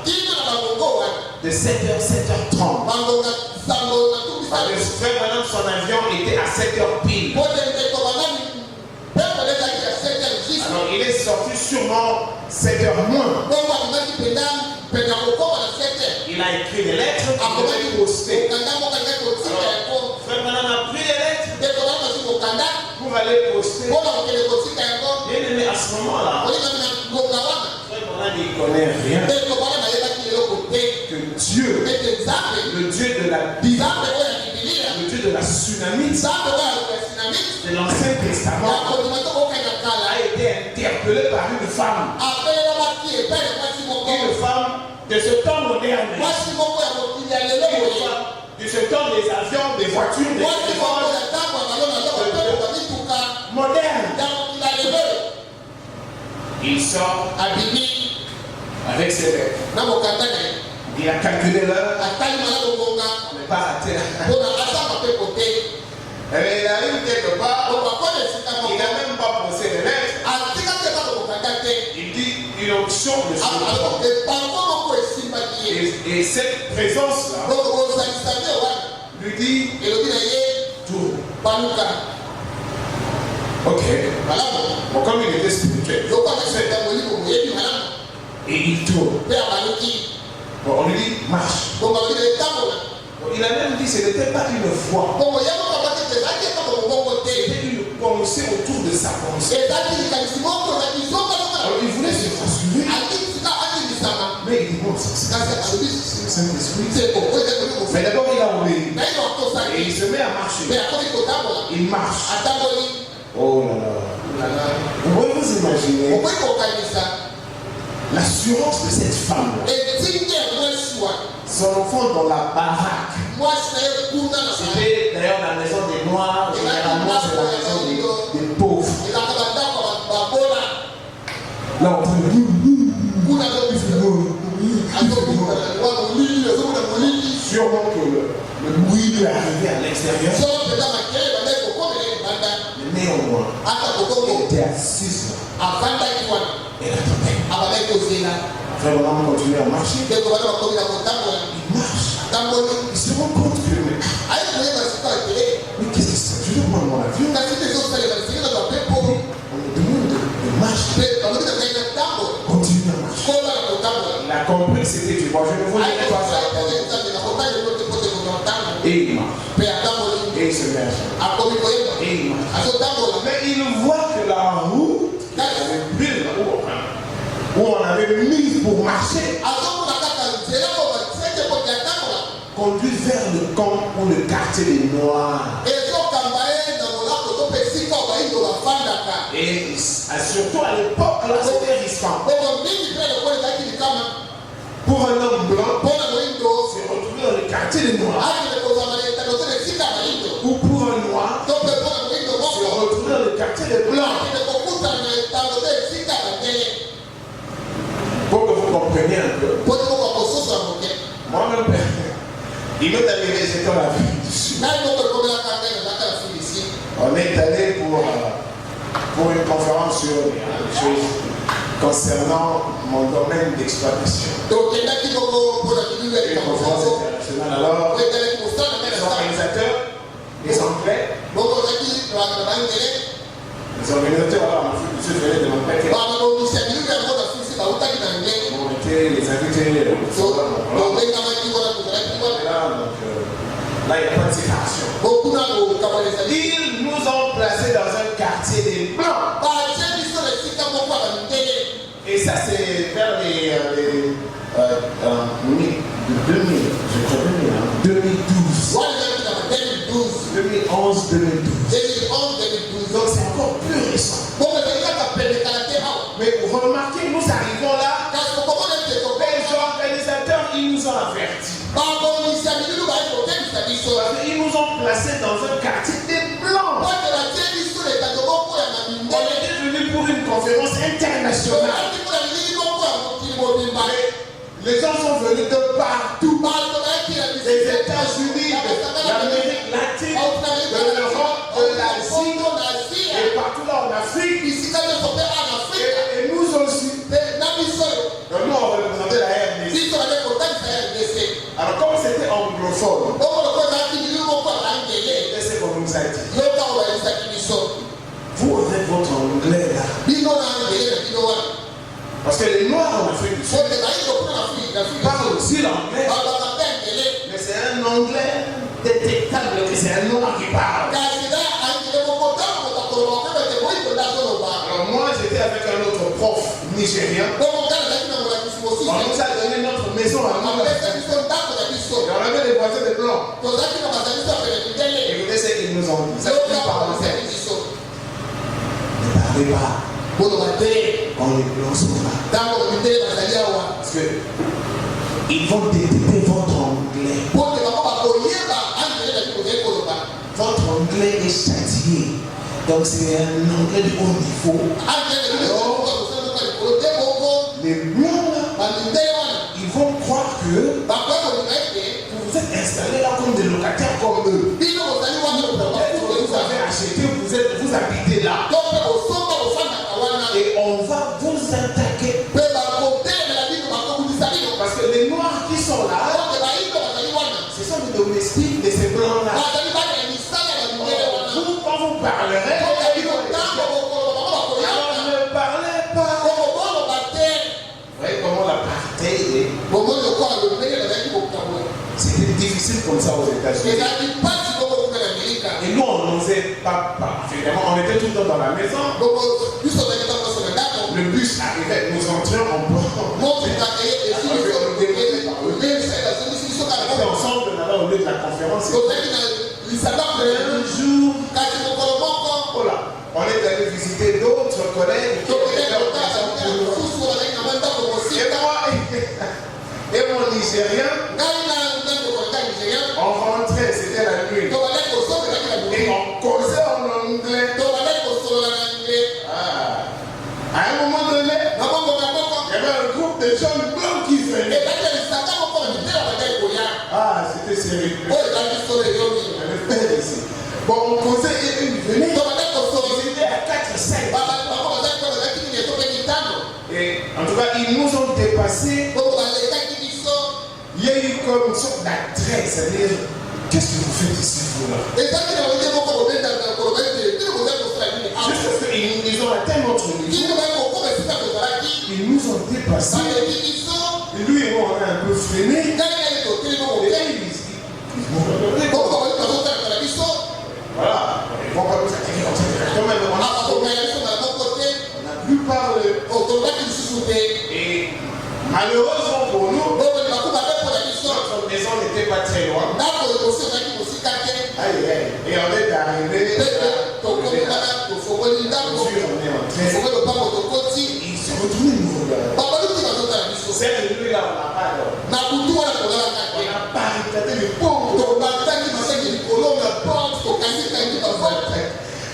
De 7h, 7h30. Frère Branham, son avion était à 7h pile. Alors il est sorti sûrement 7h moins. Il a écrit des lettres. Il a posté. Alors, Frère Branham a pris les lettres pour aller poster. Bien aimé, à ce moment-là, Frère Branham il ne connaît rien. Que Dieu, le Dieu de la Bible, le Dieu de la tsunamite, de l'Ancien Testament, a été interpellé par une femme. Une femme de ce temps moderne. De ce temps des avions, des voitures, des téléphones modernes. Il sort avec ses lettres. Il a calculé l'heure. On n'est pas raté là. Il arrive quelque part. Il n'a même pas posé les lettres. Il dit une option de et cette présence-là lui dit tout. Ok. Bon, comme il était spirituel, et il tourne. Bon, on lui dit marche. Bon, il a même dit que ce n'était pas une voix. C'était une pensée autour de sa pensée. Alors il voulait se rassurer. Mais il dit bon, c'est Saint-Esprit. Mais d'abord il a obéi. Et il se met à marcher. Il marche. Oh là là. Vous pouvez vous imaginer l'assurance de cette femme. Son enfant dans la baraque. C'était d'ailleurs la maison des Noirs. Généralement, c'est la maison des pauvres. Là, on peut sûrement que le bruit lui est arrivé à l'extérieur. Mais néanmoins, elle était assise là. Elle attendait. Après, on a continué à marcher. Il marche. Il se rend compte que mais qu'est-ce que c'est? Je vais prendre mon avion. On me demande de marcher. Continue à marcher. Il a compris que c'était du bon. Je ne voulais pas ça. Et il marche. Et il se met à chanter. Et il marche. Mais il voit que la route avait pris où on avait mis pour marcher conduit vers le camp ou le quartier des Noirs. Et surtout à l'époque là, c'était risquant. Pour un homme blanc, se retrouver dans le quartier des Noirs. Ou pour un noir, se retrouver dans le quartier des Blancs. Pour que vous compreniez un peu. Moi-même, il m'est arrivé, j'étais en Afrique du Sud. On est allé pour une conférence sur des choses concernant mon domaine d'exploitation. Une conférence internationale. Alors, les organisateurs, les Anglais, les organisateurs en Afrique du Sud venaient de l'Angleterre. On était les invités. Là, il n'y a pas de séparation. Ils nous ont placés dans un quartier des Blancs. Et ça, c'est vers les 2000, je crois 2012. 2011-2012. Donc c'est encore plus récent. Mais remarquez, nous arrivons là, les organisateurs, ils nous ont avertis. Ils nous ont placés dans un quartier des Blancs. On était venus pour une conférence internationale. Les gens sont venus de partout. Des États-Unis, de l'Amérique latine, de l'Europe, de l'Asie, et partout là en Afrique. Et nous aussi. Donc nous on représentait la RDC. Alors comme c'était anglophone, c'est ce qu'on nous a dit. Vous avec votre anglais là. Parce que les Noirs en Afrique du Sud parlent aussi l'anglais. Mais c'est un anglais détectable que c'est un Noir qui parle. Alors moi j'étais avec un autre prof nigérien. On nous a donné notre maison à nous. Et on avait des voisins de blancs. Écoutez ce qu'ils nous ont dit. Ne parlez pas. Quand les blancs sont là. Parce que ils vont détecter votre anglais. Votre anglais est châtié. Donc c'est un anglais de haut niveau. Alors, les blancs là, ils vont croire que vous êtes installés là comme des locataires comme eux. Peut-être que vous avez acheté, vous habitez là. Et on va vous attaquer. Parce que les Noirs qui sont là, ce sont les domestiques de ces blancs-là. Vous, quand vous parlerez, alors ne parlez pas. Vous voyez comment l'apartheid est. C'était difficile comme ça aux États-Unis. Et nous, on n'osait pas. Évidemment, on était tout le temps dans la maison. Le bus arrivait, nous entrions en bord. Ensemble, on allait au lieu de la conférence. Un jour, voilà, on est allé visiter d'autres collègues qui étaient dans Et mon Nigérien, on rentrait, c'était la nuit. Et on causait en anglais. À un moment donné, il y avait un groupe de jeunes blancs qui venaient. Ah, c'était sérieux. Bon, on causait et ils venaient. Ils étaient à 4-5. Et en tout cas, ils nous ont dépassés. Il y a eu comme une sorte d'attrait, c'est-à-dire, qu'est-ce que vous faites ici, vous là? Juste parce qu'ils ont atteint notre niveau, ils nous ont dépassés. Et lui et moi, on a un peu freiné. Et voilà, ils vont pas nous attaquer comme ça. Quand même, on a plus parlé. Et malheureusement pour nous, notre maison n'était pas très loin. Aïe, aïe. Et on est arrivé. On est entré. Il s'est retourné nous regarder. Cette nuit-là, on n'a pas alors. On a barricadé les pauvres.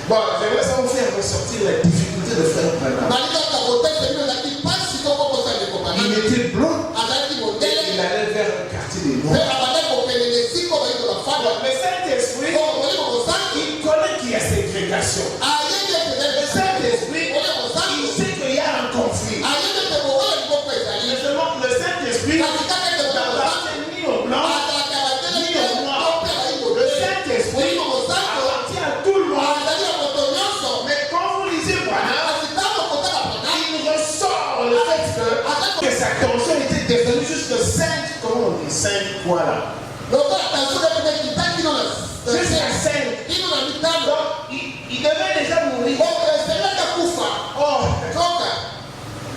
Bon, j'aimerais ça vous faire ressortir la difficulté de faire Branham. Il était blanc. Et il allait vers le quartier des Noirs. Le Saint-Esprit, il connaît qu'il y a ségrégation. Le Saint-Esprit, il sait qu'il y a un conflit. Mais seulement le Saint-Esprit n'appartient ni aux blancs, ni aux noirs. Le Saint-Esprit appartient à tout le monde. Mais quand vous lisez Branham, il ressort le fait que sa tension était descendue jusqu'à 5, comment on dit, 5 quoi là? Jusqu'à 5. Donc, il devait déjà mourir. Oh,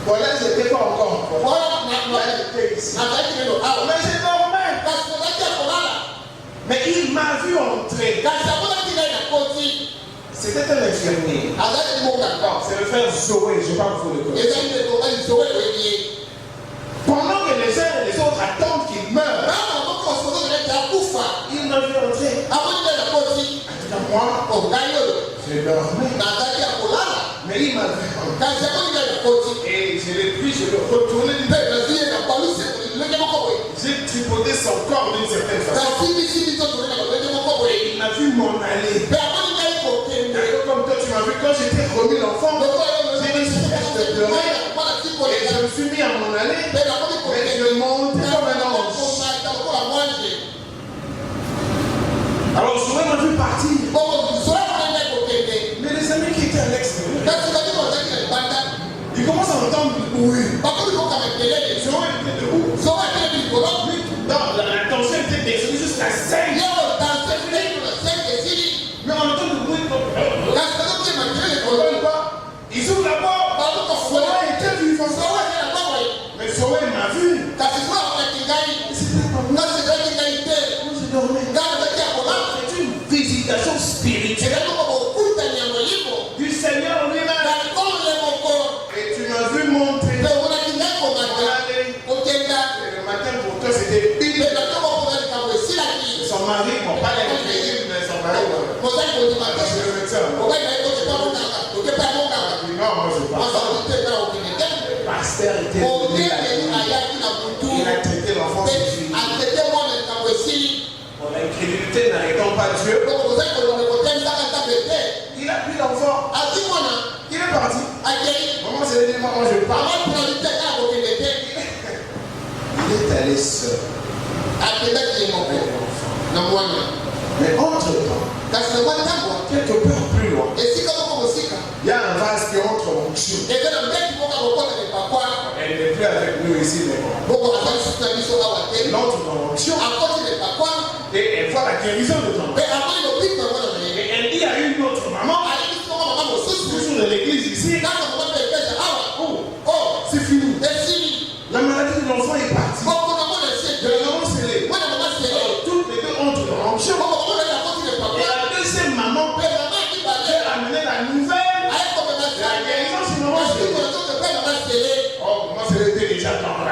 bon là, j'étais pas encore. Là, j'étais ici. Mais c'est normal. Mais il m'a vu entrer. C'était un infirmier. C'est le frère Zoé, je parle pour le connaître. Pendant que les uns et les autres attendent qu'il meure, il m'a vu entrer. Moi, je dormais. Mais il m'a vu entrer. Et je l'ai pris, je l'ai retourné. J'ai tripoté son corps d'une certaine façon. Et il m'a vu m'en aller. Comme toi, tu m'as vu quand j'étais remis l'enfant. J'ai décidé de pleurer. Et je me suis mis à m'en aller. Mais je montais comme un ange. Alors, je m'a vu partir. Mais les amis qui étaient à l'extérieur, ils commencent à entendre oui. Zoé était debout. Non, la tension était descendue jusqu'à 5. Mais on entend le bruit. Ils ouvrent la porte. Zoé était vivant. Mais Zoé m'a vu. Je dormais. C'est une visitation spirituelle du Seigneur lui-même. Et tu m'as vu monter. Le matin pour toi c'était Bible. Son mari, bon pas les crédibles, mais son mari. C'est le médecin. Non, moi je parle. Le pasteur était venu. Il a traité l'enfant suffisant. Mon incrédulité n'arrêtant pas Dieu. Il a pris l'enfant. Il est parti. Maman, c'est dit, maman, je pars. Il est allé seul. Mais entre-temps, quelque peu plus loin, il y a un vase qui entre l'onction. Elle n'est plus avec nous ici, mais bon. Elle entre dans l'onction. Et elle voit la guérison de ton père. Et elle dit à une autre maman, toujours de l'église ici, oh, c'est fini. La maladie de l'enfant est partie. De la maman scellée. Toutes les deux entrent dans l'onction. Et la deuxième maman, j'ai amené la nouvelle. La guérison, c'est maman scellée. Oh, moi, c'était déjà dans la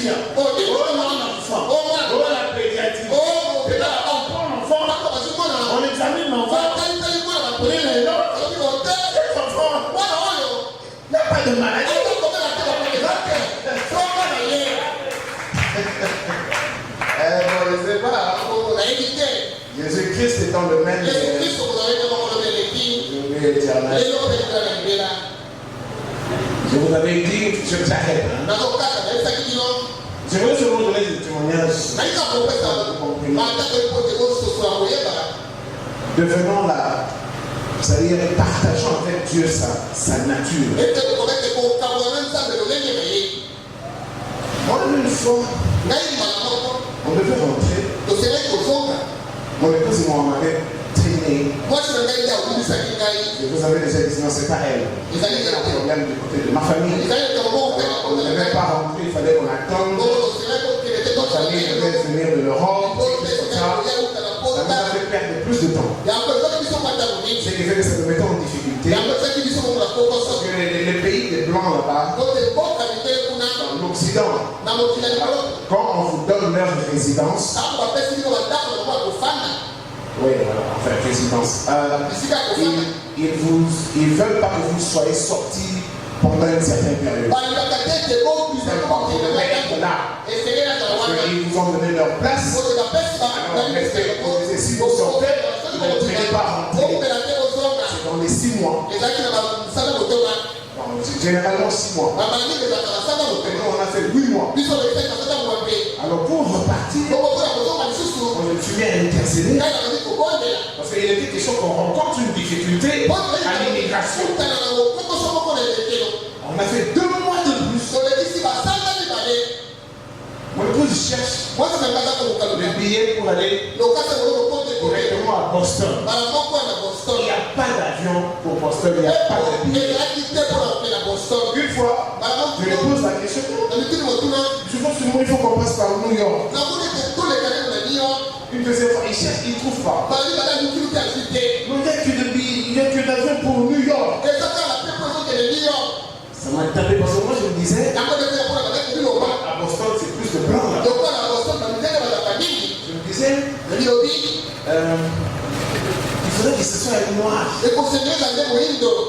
pédia. Oh l'enfant. Oh la pédiatrie. Et là, on prend l'enfant. On examine l'enfant. On est là. Cet enfant. Il n'y a pas de maladie. Je ne sais pas. Jésus-Christ étant le même. Je vais éternel. Je vous avais dit, je t'arrête. Je veux seulement donner des témoignages. Devenons là, c'est-à-dire partageons avec Dieu sa nature. Moi, une fois, on devait rentrer. Mon épouse et moi, on m'avait traîné. Vous avez déjà dit, non, c'est pas elle. Il y a un problème du côté de ma famille. On ne devait pas rentrer, il fallait qu'on attende. Ma famille devait venir de l'Europe. Ça nous a fait perdre plus de temps. C'est qui fait que ça nous mettait en difficulté. Parce que les pays des Blancs là-bas, dans l'Occident, quand on vous donne leur résidence, oui, voilà, enfin, résidence, ils veulent pas que vous soyez sortis pendant une certaine période. Ils vous ont donné leur place. Alors, si vous sortez, vous ne pouvez pas rentrer. C'est dans les 6 mois. Généralement 6 mois. Nous, on a fait 8 mois. Alors, pour repartir, je me suis mis à intercéder. Parce qu'il était question qu'on rencontre une difficulté à l'immigration. On a fait 2 mois de plus. Mon épouse cherche le billet pour aller directement à Boston. Il n'y a pas d'avion pour Boston, il n'y a pas de billet. Une fois, je lui pose la question. Je pense que moi, il faut qu'on passe par New York. Une deuxième fois, il cherche, il ne trouve pas. Il n'y a que d'avion pour New York. Ça m'a tapé parce que moi je me disais, à Boston c'est plus de blancs là. Je me disais, il faudrait que ce soit un noir.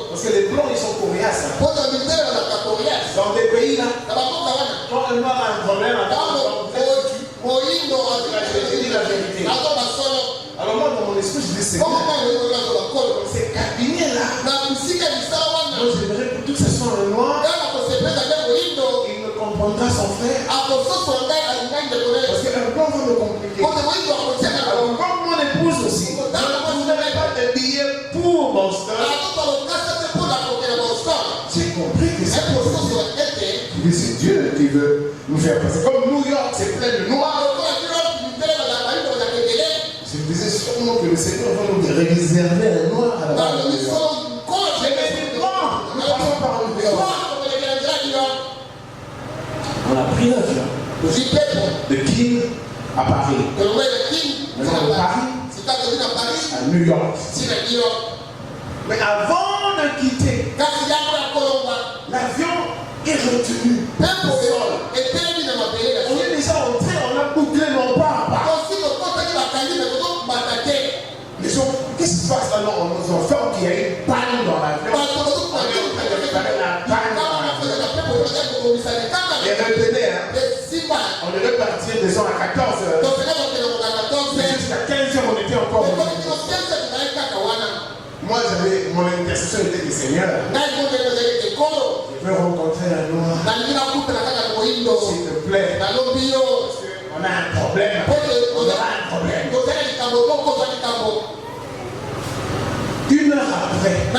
Parce que les blancs ils sont coriaces. Dans des pays là, quand un noir a un problème, je dis la vérité. Alors moi dans mon esprit je dis c'est cabinet là. Moi j'aimerais pour tout que ce soit un noir. Il me comprendra son frère. Parce qu'un blanc va me compliquer. Alors comme mon épouse aussi, vous n'avez pas de billet pour Boston. J'ai compris que c'est Dieu qui veut nous faire passer. Comme New York, c'est plein de noirs. Je me disais sûrement que le Seigneur va nous réserver un noir à la base. On a pris l'avion de King à Paris. Maintenant de Paris à New York. Mais avant de quitter, l'avion est retenu. On est déjà entré, on a bouclé nos pas. Les gens, qu'est-ce qui se passe là? On nous informe qu'il y a une panne dans l'avion. On devait partir des ans à 14 heures. Jusqu'à 15 heures, on était encore. Moi, mon intercession était du Seigneur. Je veux rencontrer un noir. S'il te plaît. On a un problème. On aura un problème. 1 heure après. On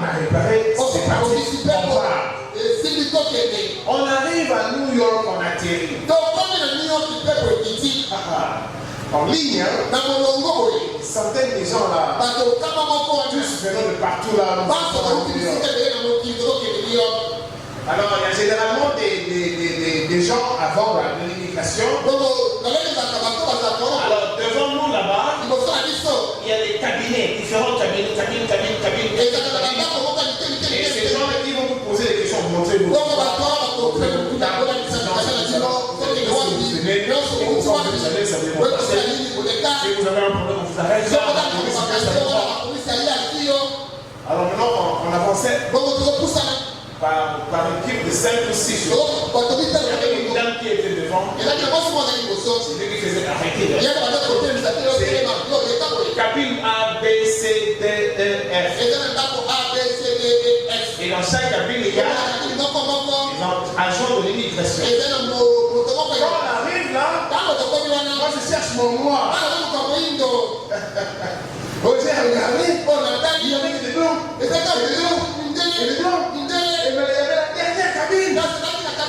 a réparé. C'est parti. On arrive à New York, on atterrit. En ligne, centaines de gens là, tous venant de partout là. Alors, il y a généralement des gens avant l'immigration. Alors, devant nous là-bas, il y a des cabinets, différents cabinets. Et ces gens qui vont vous poser des questions, vous montrez-vous. Alors maintenant, on avançait par équipe de 5 ou 6 jours. Il y avait une dame qui était devant. C'est lui qui faisait arrêter. Cabine A, B, C, D, E, F. Et dans chaque cabine, il y a agent de l'immigration. Quand on arrive là, moi je cherche mon noir. Oh, j'ai regardé, il y avait des blancs. Et il y avait la dernière cabine.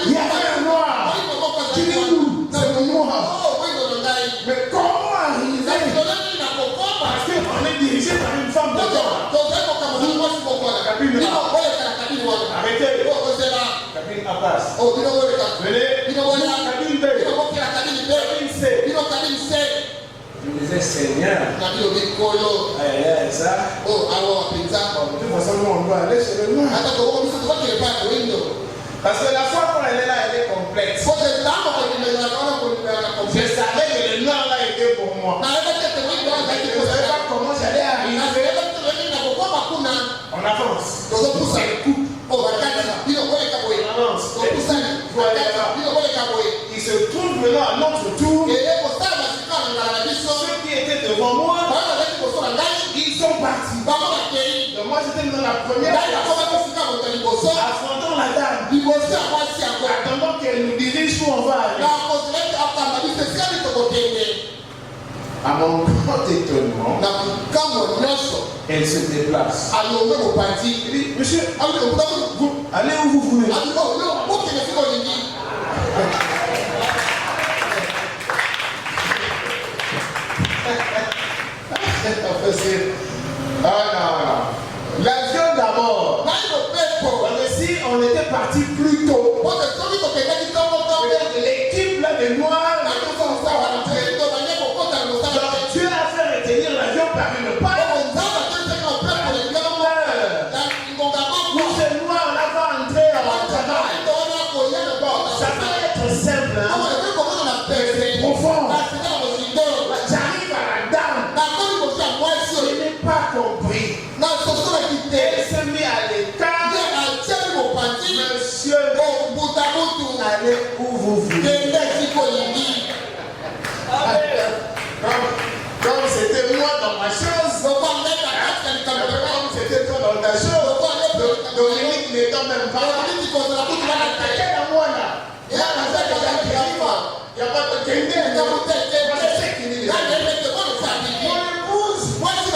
Il y avait un noir. Tu dis où? C'est mon noir. Mais comment arriver? Parce qu'on est dirigé par une femme de genre. Cabine A. Arrêtez. Cabine A passe. Venez. Cabine B. Cabine C. Je me disais, Seigneur, ça. De toute façon, nous, on doit aller chez le noir. Parce que la foi, quand elle est là, elle est complexe. Je savais que le noir là était pour moi. Je ne savais pas comment j'allais arriver. On avance. On avance. Il se trouve maintenant à notre tour. Ceux qui étaient devant moi, ils sont partis. Donc moi j'étais dans la première affrontant la dame, attendant qu'elle nous dirige où on va aller. À mon grand étonnement, elle se déplace. Elle dit, monsieur, allez où vous voulez. non. L'avion d'abord. Si on était parti plus tôt, l'équipe là de noirs, Dieu a fait retenir l'avion par une paille. Pour ces noirs là va entrer en travail. Ça peut être simple, c'est profond. J'arrive à la dame. Je n'ai pas compris. Elle s'est mise à l'écart. Monsieur, allez où vous voulez. Comme c'était moi dans ma chose, comme c'était toi dans ta chose, Dominique n'étant même pas là, attaquez à moi là. Il n'y a pas de qualité. Mon épouse, moi je suis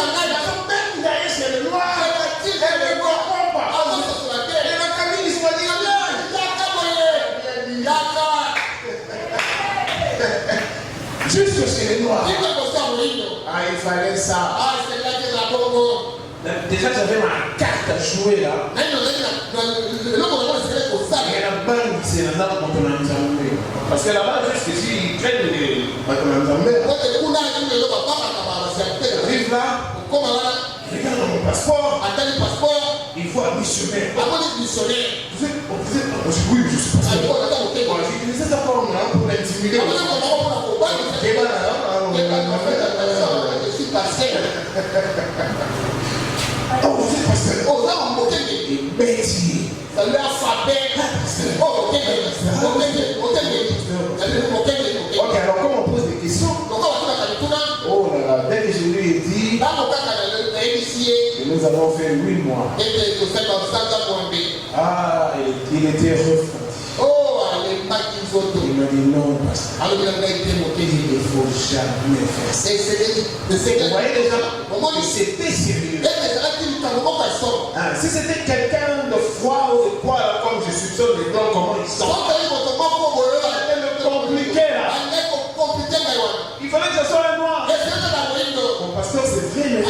même d'aller chez le noir, elle ne comprend pas. Et la cabine, ils sont dit, juste chez les noirs. Il fallait ça. Déjà, j'avais ma carte à jouer là. Et la banque, c'est la dame qu'on a ensemble. Parce que là-bas, juste ici, ils prennent les. Arrive là, regarde mon passeport. Il faut un missionnaire. Oui, je suis pasteur. J'ai utilisé cette forme là pour l'intimider. Je suis pasteur. Oh, vous êtes pasteur. Oh, là, on m'a dit. Bêtis. Ça lui a frappé. Oh, ok, alors comme on pose des questions. Oh là là, dès que je lui ai dit, nous avons fait 8 mois. Ah, il était refroidi. Il m'a dit non, pasteur. Il ne faut jamais faire ça. Vous voyez déjà, c'était sérieux. Si c'était quelqu'un de froid ou de quoi, comme je soupçonne les blancs, comment ils sont. C'était le compliqué là. Il fallait que ce soit un noir. Mon pasteur, c'est vrai, mais il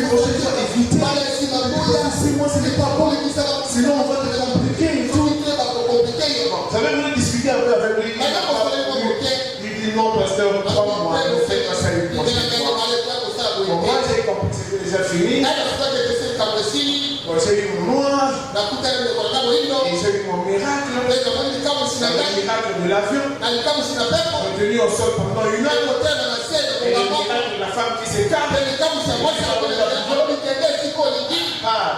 faut éviter. Moi, ce n'est pas bon. Sinon, on va te compliquer et tout. Ça veut venir discuter un peu avec lui. Il dit non, pasteur, 3 mois, nous faites ça une prochaine fois. Moi, j'ai compris que c'était déjà fini. Moi, j'ai eu mon noir. Et j'ai eu mon miracle. Le miracle de l'avion. Retenu au sol pendant 1 heure. Et le miracle de la femme qui s'écarte.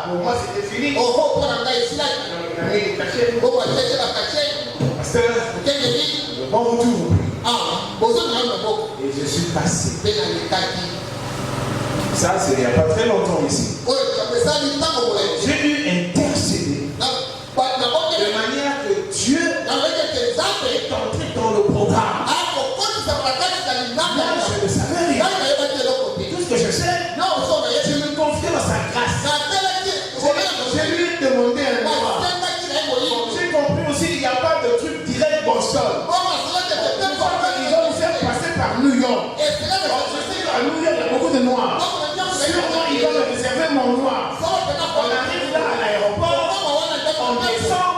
pour moi c'était fini. Oh, oh, on a ici là. On a mis les cachets. Oh, on a cherché la cachette. Pasteur, Quel est dit? le bon retour. Ah, besoin de l'homme. Et je suis passé. Ben, il est kaki. Ça, c'est il n'y a pas très longtemps ici. Oh, tu as ça du temps au lait. J'ai dû intercéder de manière que Dieu est entré dans le programme. Moi, je ne savais rien. Tout ce que je sais, je me confie dans sa grâce. Je lui ai demandé un mois. J'ai compris aussi qu'il n'y a pas de truc direct Boston. Ils vont nous faire passer par New York. Alors, je sais qu'à New York, il y a beaucoup de noirs. Sûrement, ils vont me réserver mon noir. On arrive là à l'aéroport, on descend,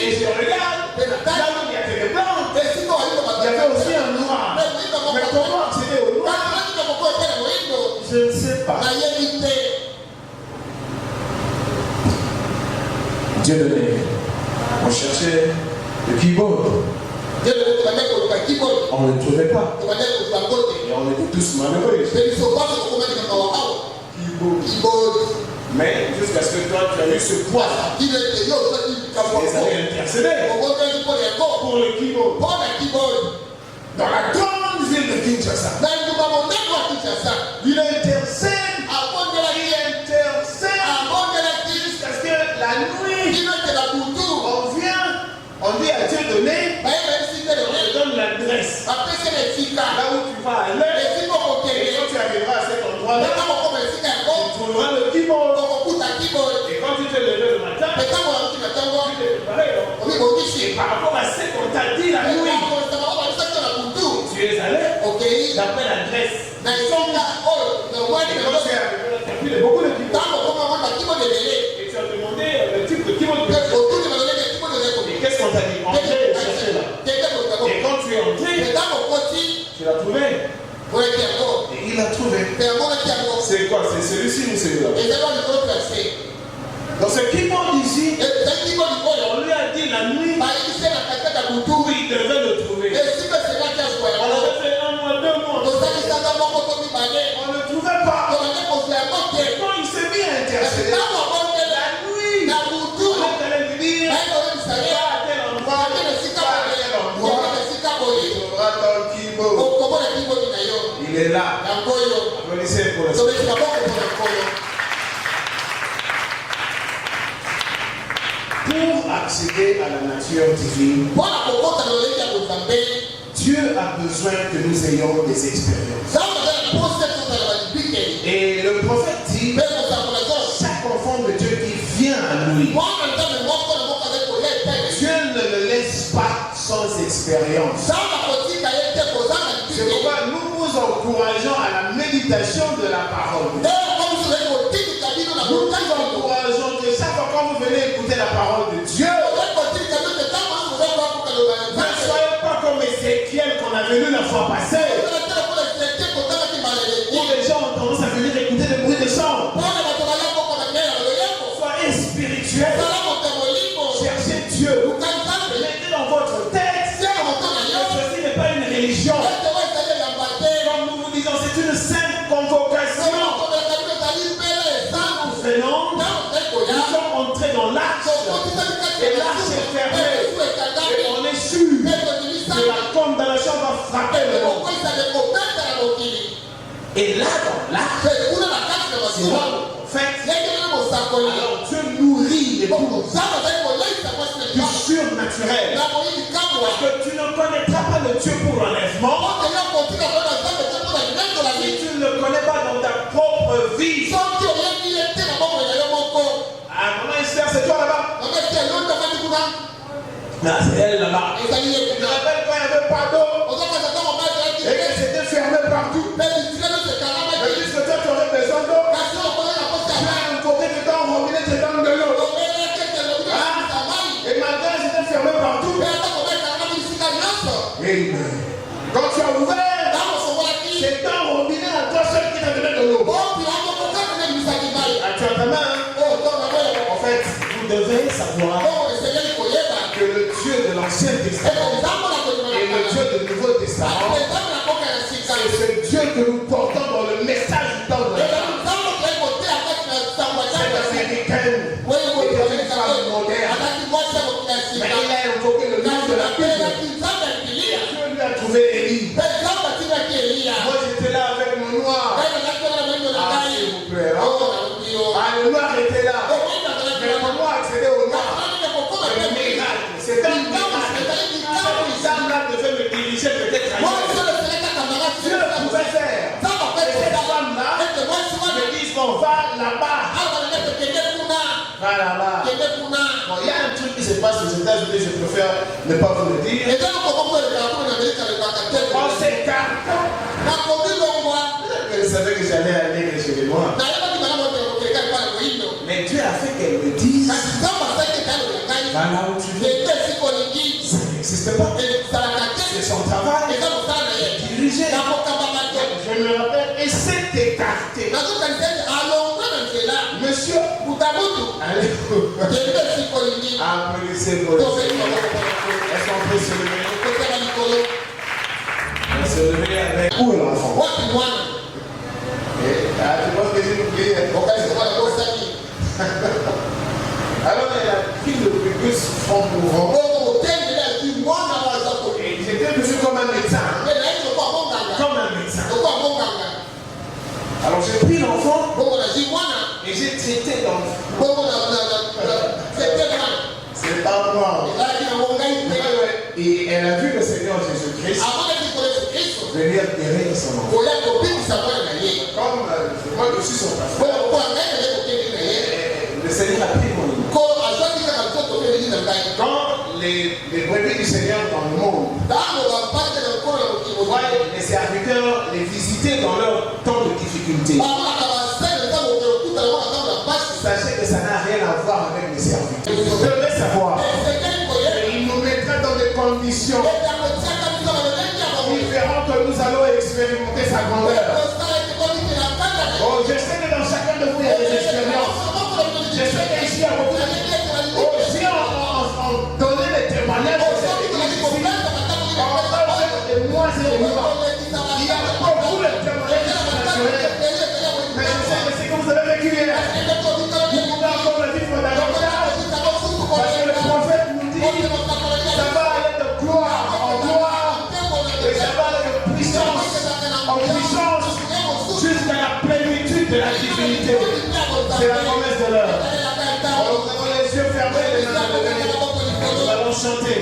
et je regarde, là où il y avait des blancs, il y avait aussi un noir. Mais comment accéder au noir? Je ne sais pas. Dieu donné. On cherchait le keyboard. On ne le trouvait pas. Et on était tous malheureux. Keyboard. Mais jusqu'à ce que toi, tu as eu ce poids. Les années intercédées. Pour le keyboard. Dans la grande ville de Kinshasa. Il intercède. Jusqu'à ce que la nuit, on dit à Dieu donné, on donne l'adresse. Là où tu vas aller, et quand tu arriveras à cet endroit-là, tu trouveras le keyboard. Et quand tu te lèves le matin, tu t'es préparé. Et par rapport à ce qu'on t'a dit la nuit, tu es allé d'après l'adresse. Et quand tu es arrivé, tu as pris beaucoup de keyboard. Et tu as demandé le type de keyboard. Et qu'est-ce qu'on t'a dit? Entrez et cherchez là. Et quand tu es entré, tu l'as trouvé. Et il l'a trouvé. C'est quoi? C'est celui-ci ou celui-là? Dans ce keyboard ici, on lui a dit la nuit où il devait le trouver. On avait fait 1 mois, 2 mois. On ne le trouvait pas. Et quand il s'est mis à intercéder, la nuit, on allait lui dire, va à tel endroit, tu auras ton keyboard. Il est là. Applaudissez pour le Seigneur. Pour accéder à la nature divine, Dieu a besoin que nous ayons des expériences. Et le prophète dit, chaque enfant de Dieu qui vient à lui, Dieu ne le laisse pas sans expérience. C'est pourquoi nous vous encourageons à la méditation de la parole. Nous vous encourageons que chaque fois quand vous venez écouter la parole de Dieu, ne soyez pas comme Ézéchiel qu'on a venu la fois passée, où les gens ont tendance à venir écouter le bruit des chants. Soyez spirituel, cherchez Dieu, mettez dans votre tête que ceci n'est pas une religion. Comme nous vous disons, c'est une sainte convocation. Nous venons, nous sommes entrés dans l'arche, et l'arche est fermée, et on est sûr que la condamnation va frapper le monde. Et là, dans l'arche, c'est là le prophète. Alors Dieu nourrit les pauvres du surnaturel. Parce que tu ne connaîtras pas le Dieu pour l'enlèvement si tu ne le connais pas dans ta propre vie. Ah, maman Esther, c'est toi là-bas? Non, c'est elle là-bas. Je me rappelle quand il n'y avait pas d'eau et que c'était fermé partout. Mais puisque toi tu aurais besoin d'eau, tu as un côté de ton robinet, tu donnes de l'eau. Et maintenant c'était fermé partout. Amen. Quand tu as ouvert, c'est ton robinet à toi seul qui t'a donné de l'eau. Tu as ta main. En fait, vous devez savoir que le Dieu de l'Ancien Testament et le Dieu du Nouveau Testament, c'est ce Dieu que nous portons dans le message du temps de la fin. C'est américain Dieu pouvait faire. Et cette femme-là me dit qu'on va là-bas. Va là-bas. Bon, il y a un truc qui se passe aux États-Unis, je préfère ne pas vous le dire. On s'écarte. Elle savait que j'allais aller chez moi. Mais Dieu a fait qu'elle me dise va là où tu veux. Ça n'existe pas. C'est son travail. Dirigé. Je me rappelle et s'est écarté. Monsieur, allez. Applaudissez pour elles. Est-ce qu'on peut se lever? On se lever avec où l'enfant? Tu penses que j'ai oublié? Alors elle a pris le plus franc mouvant. Et j'étais venu comme un médecin. Comme un médecin. Alors j'ai pris l'enfant et j'ai traité l'enfant. C'est pas moi. Et elle a vu le Seigneur Jésus-Christ venir guérir son enfant. Comme moi je suis son pasteur, le Seigneur a pris mon nom. Quand les brebis du Seigneur dans le monde voient les serviteurs les visiter dans leur temps de difficulté, sachez que ça n'a rien à voir avec les serviteurs. Vous devez savoir, il nous mettra dans des conditions différentes que nous allons expérimenter sa grandeur. Oh, je sais que dans chacun de vous il y a des expériences. Je sais qu'ici à beaucoup de si on donnait des témoignages de cette église ici, on va faire de moins et de moins. Il y a beaucoup de témoignages naturels. Mais je sais que c'est que vous avez vécu hier. Vous pouvez encore le vivre davantage. Parce que le prophète nous dit ça va aller de gloire en gloire. Et ça va aller de puissance en puissance jusqu'à la plénitude de la divinité. C'est la promesse de l'heure. Nous avons les yeux fermés, nous allons chanter.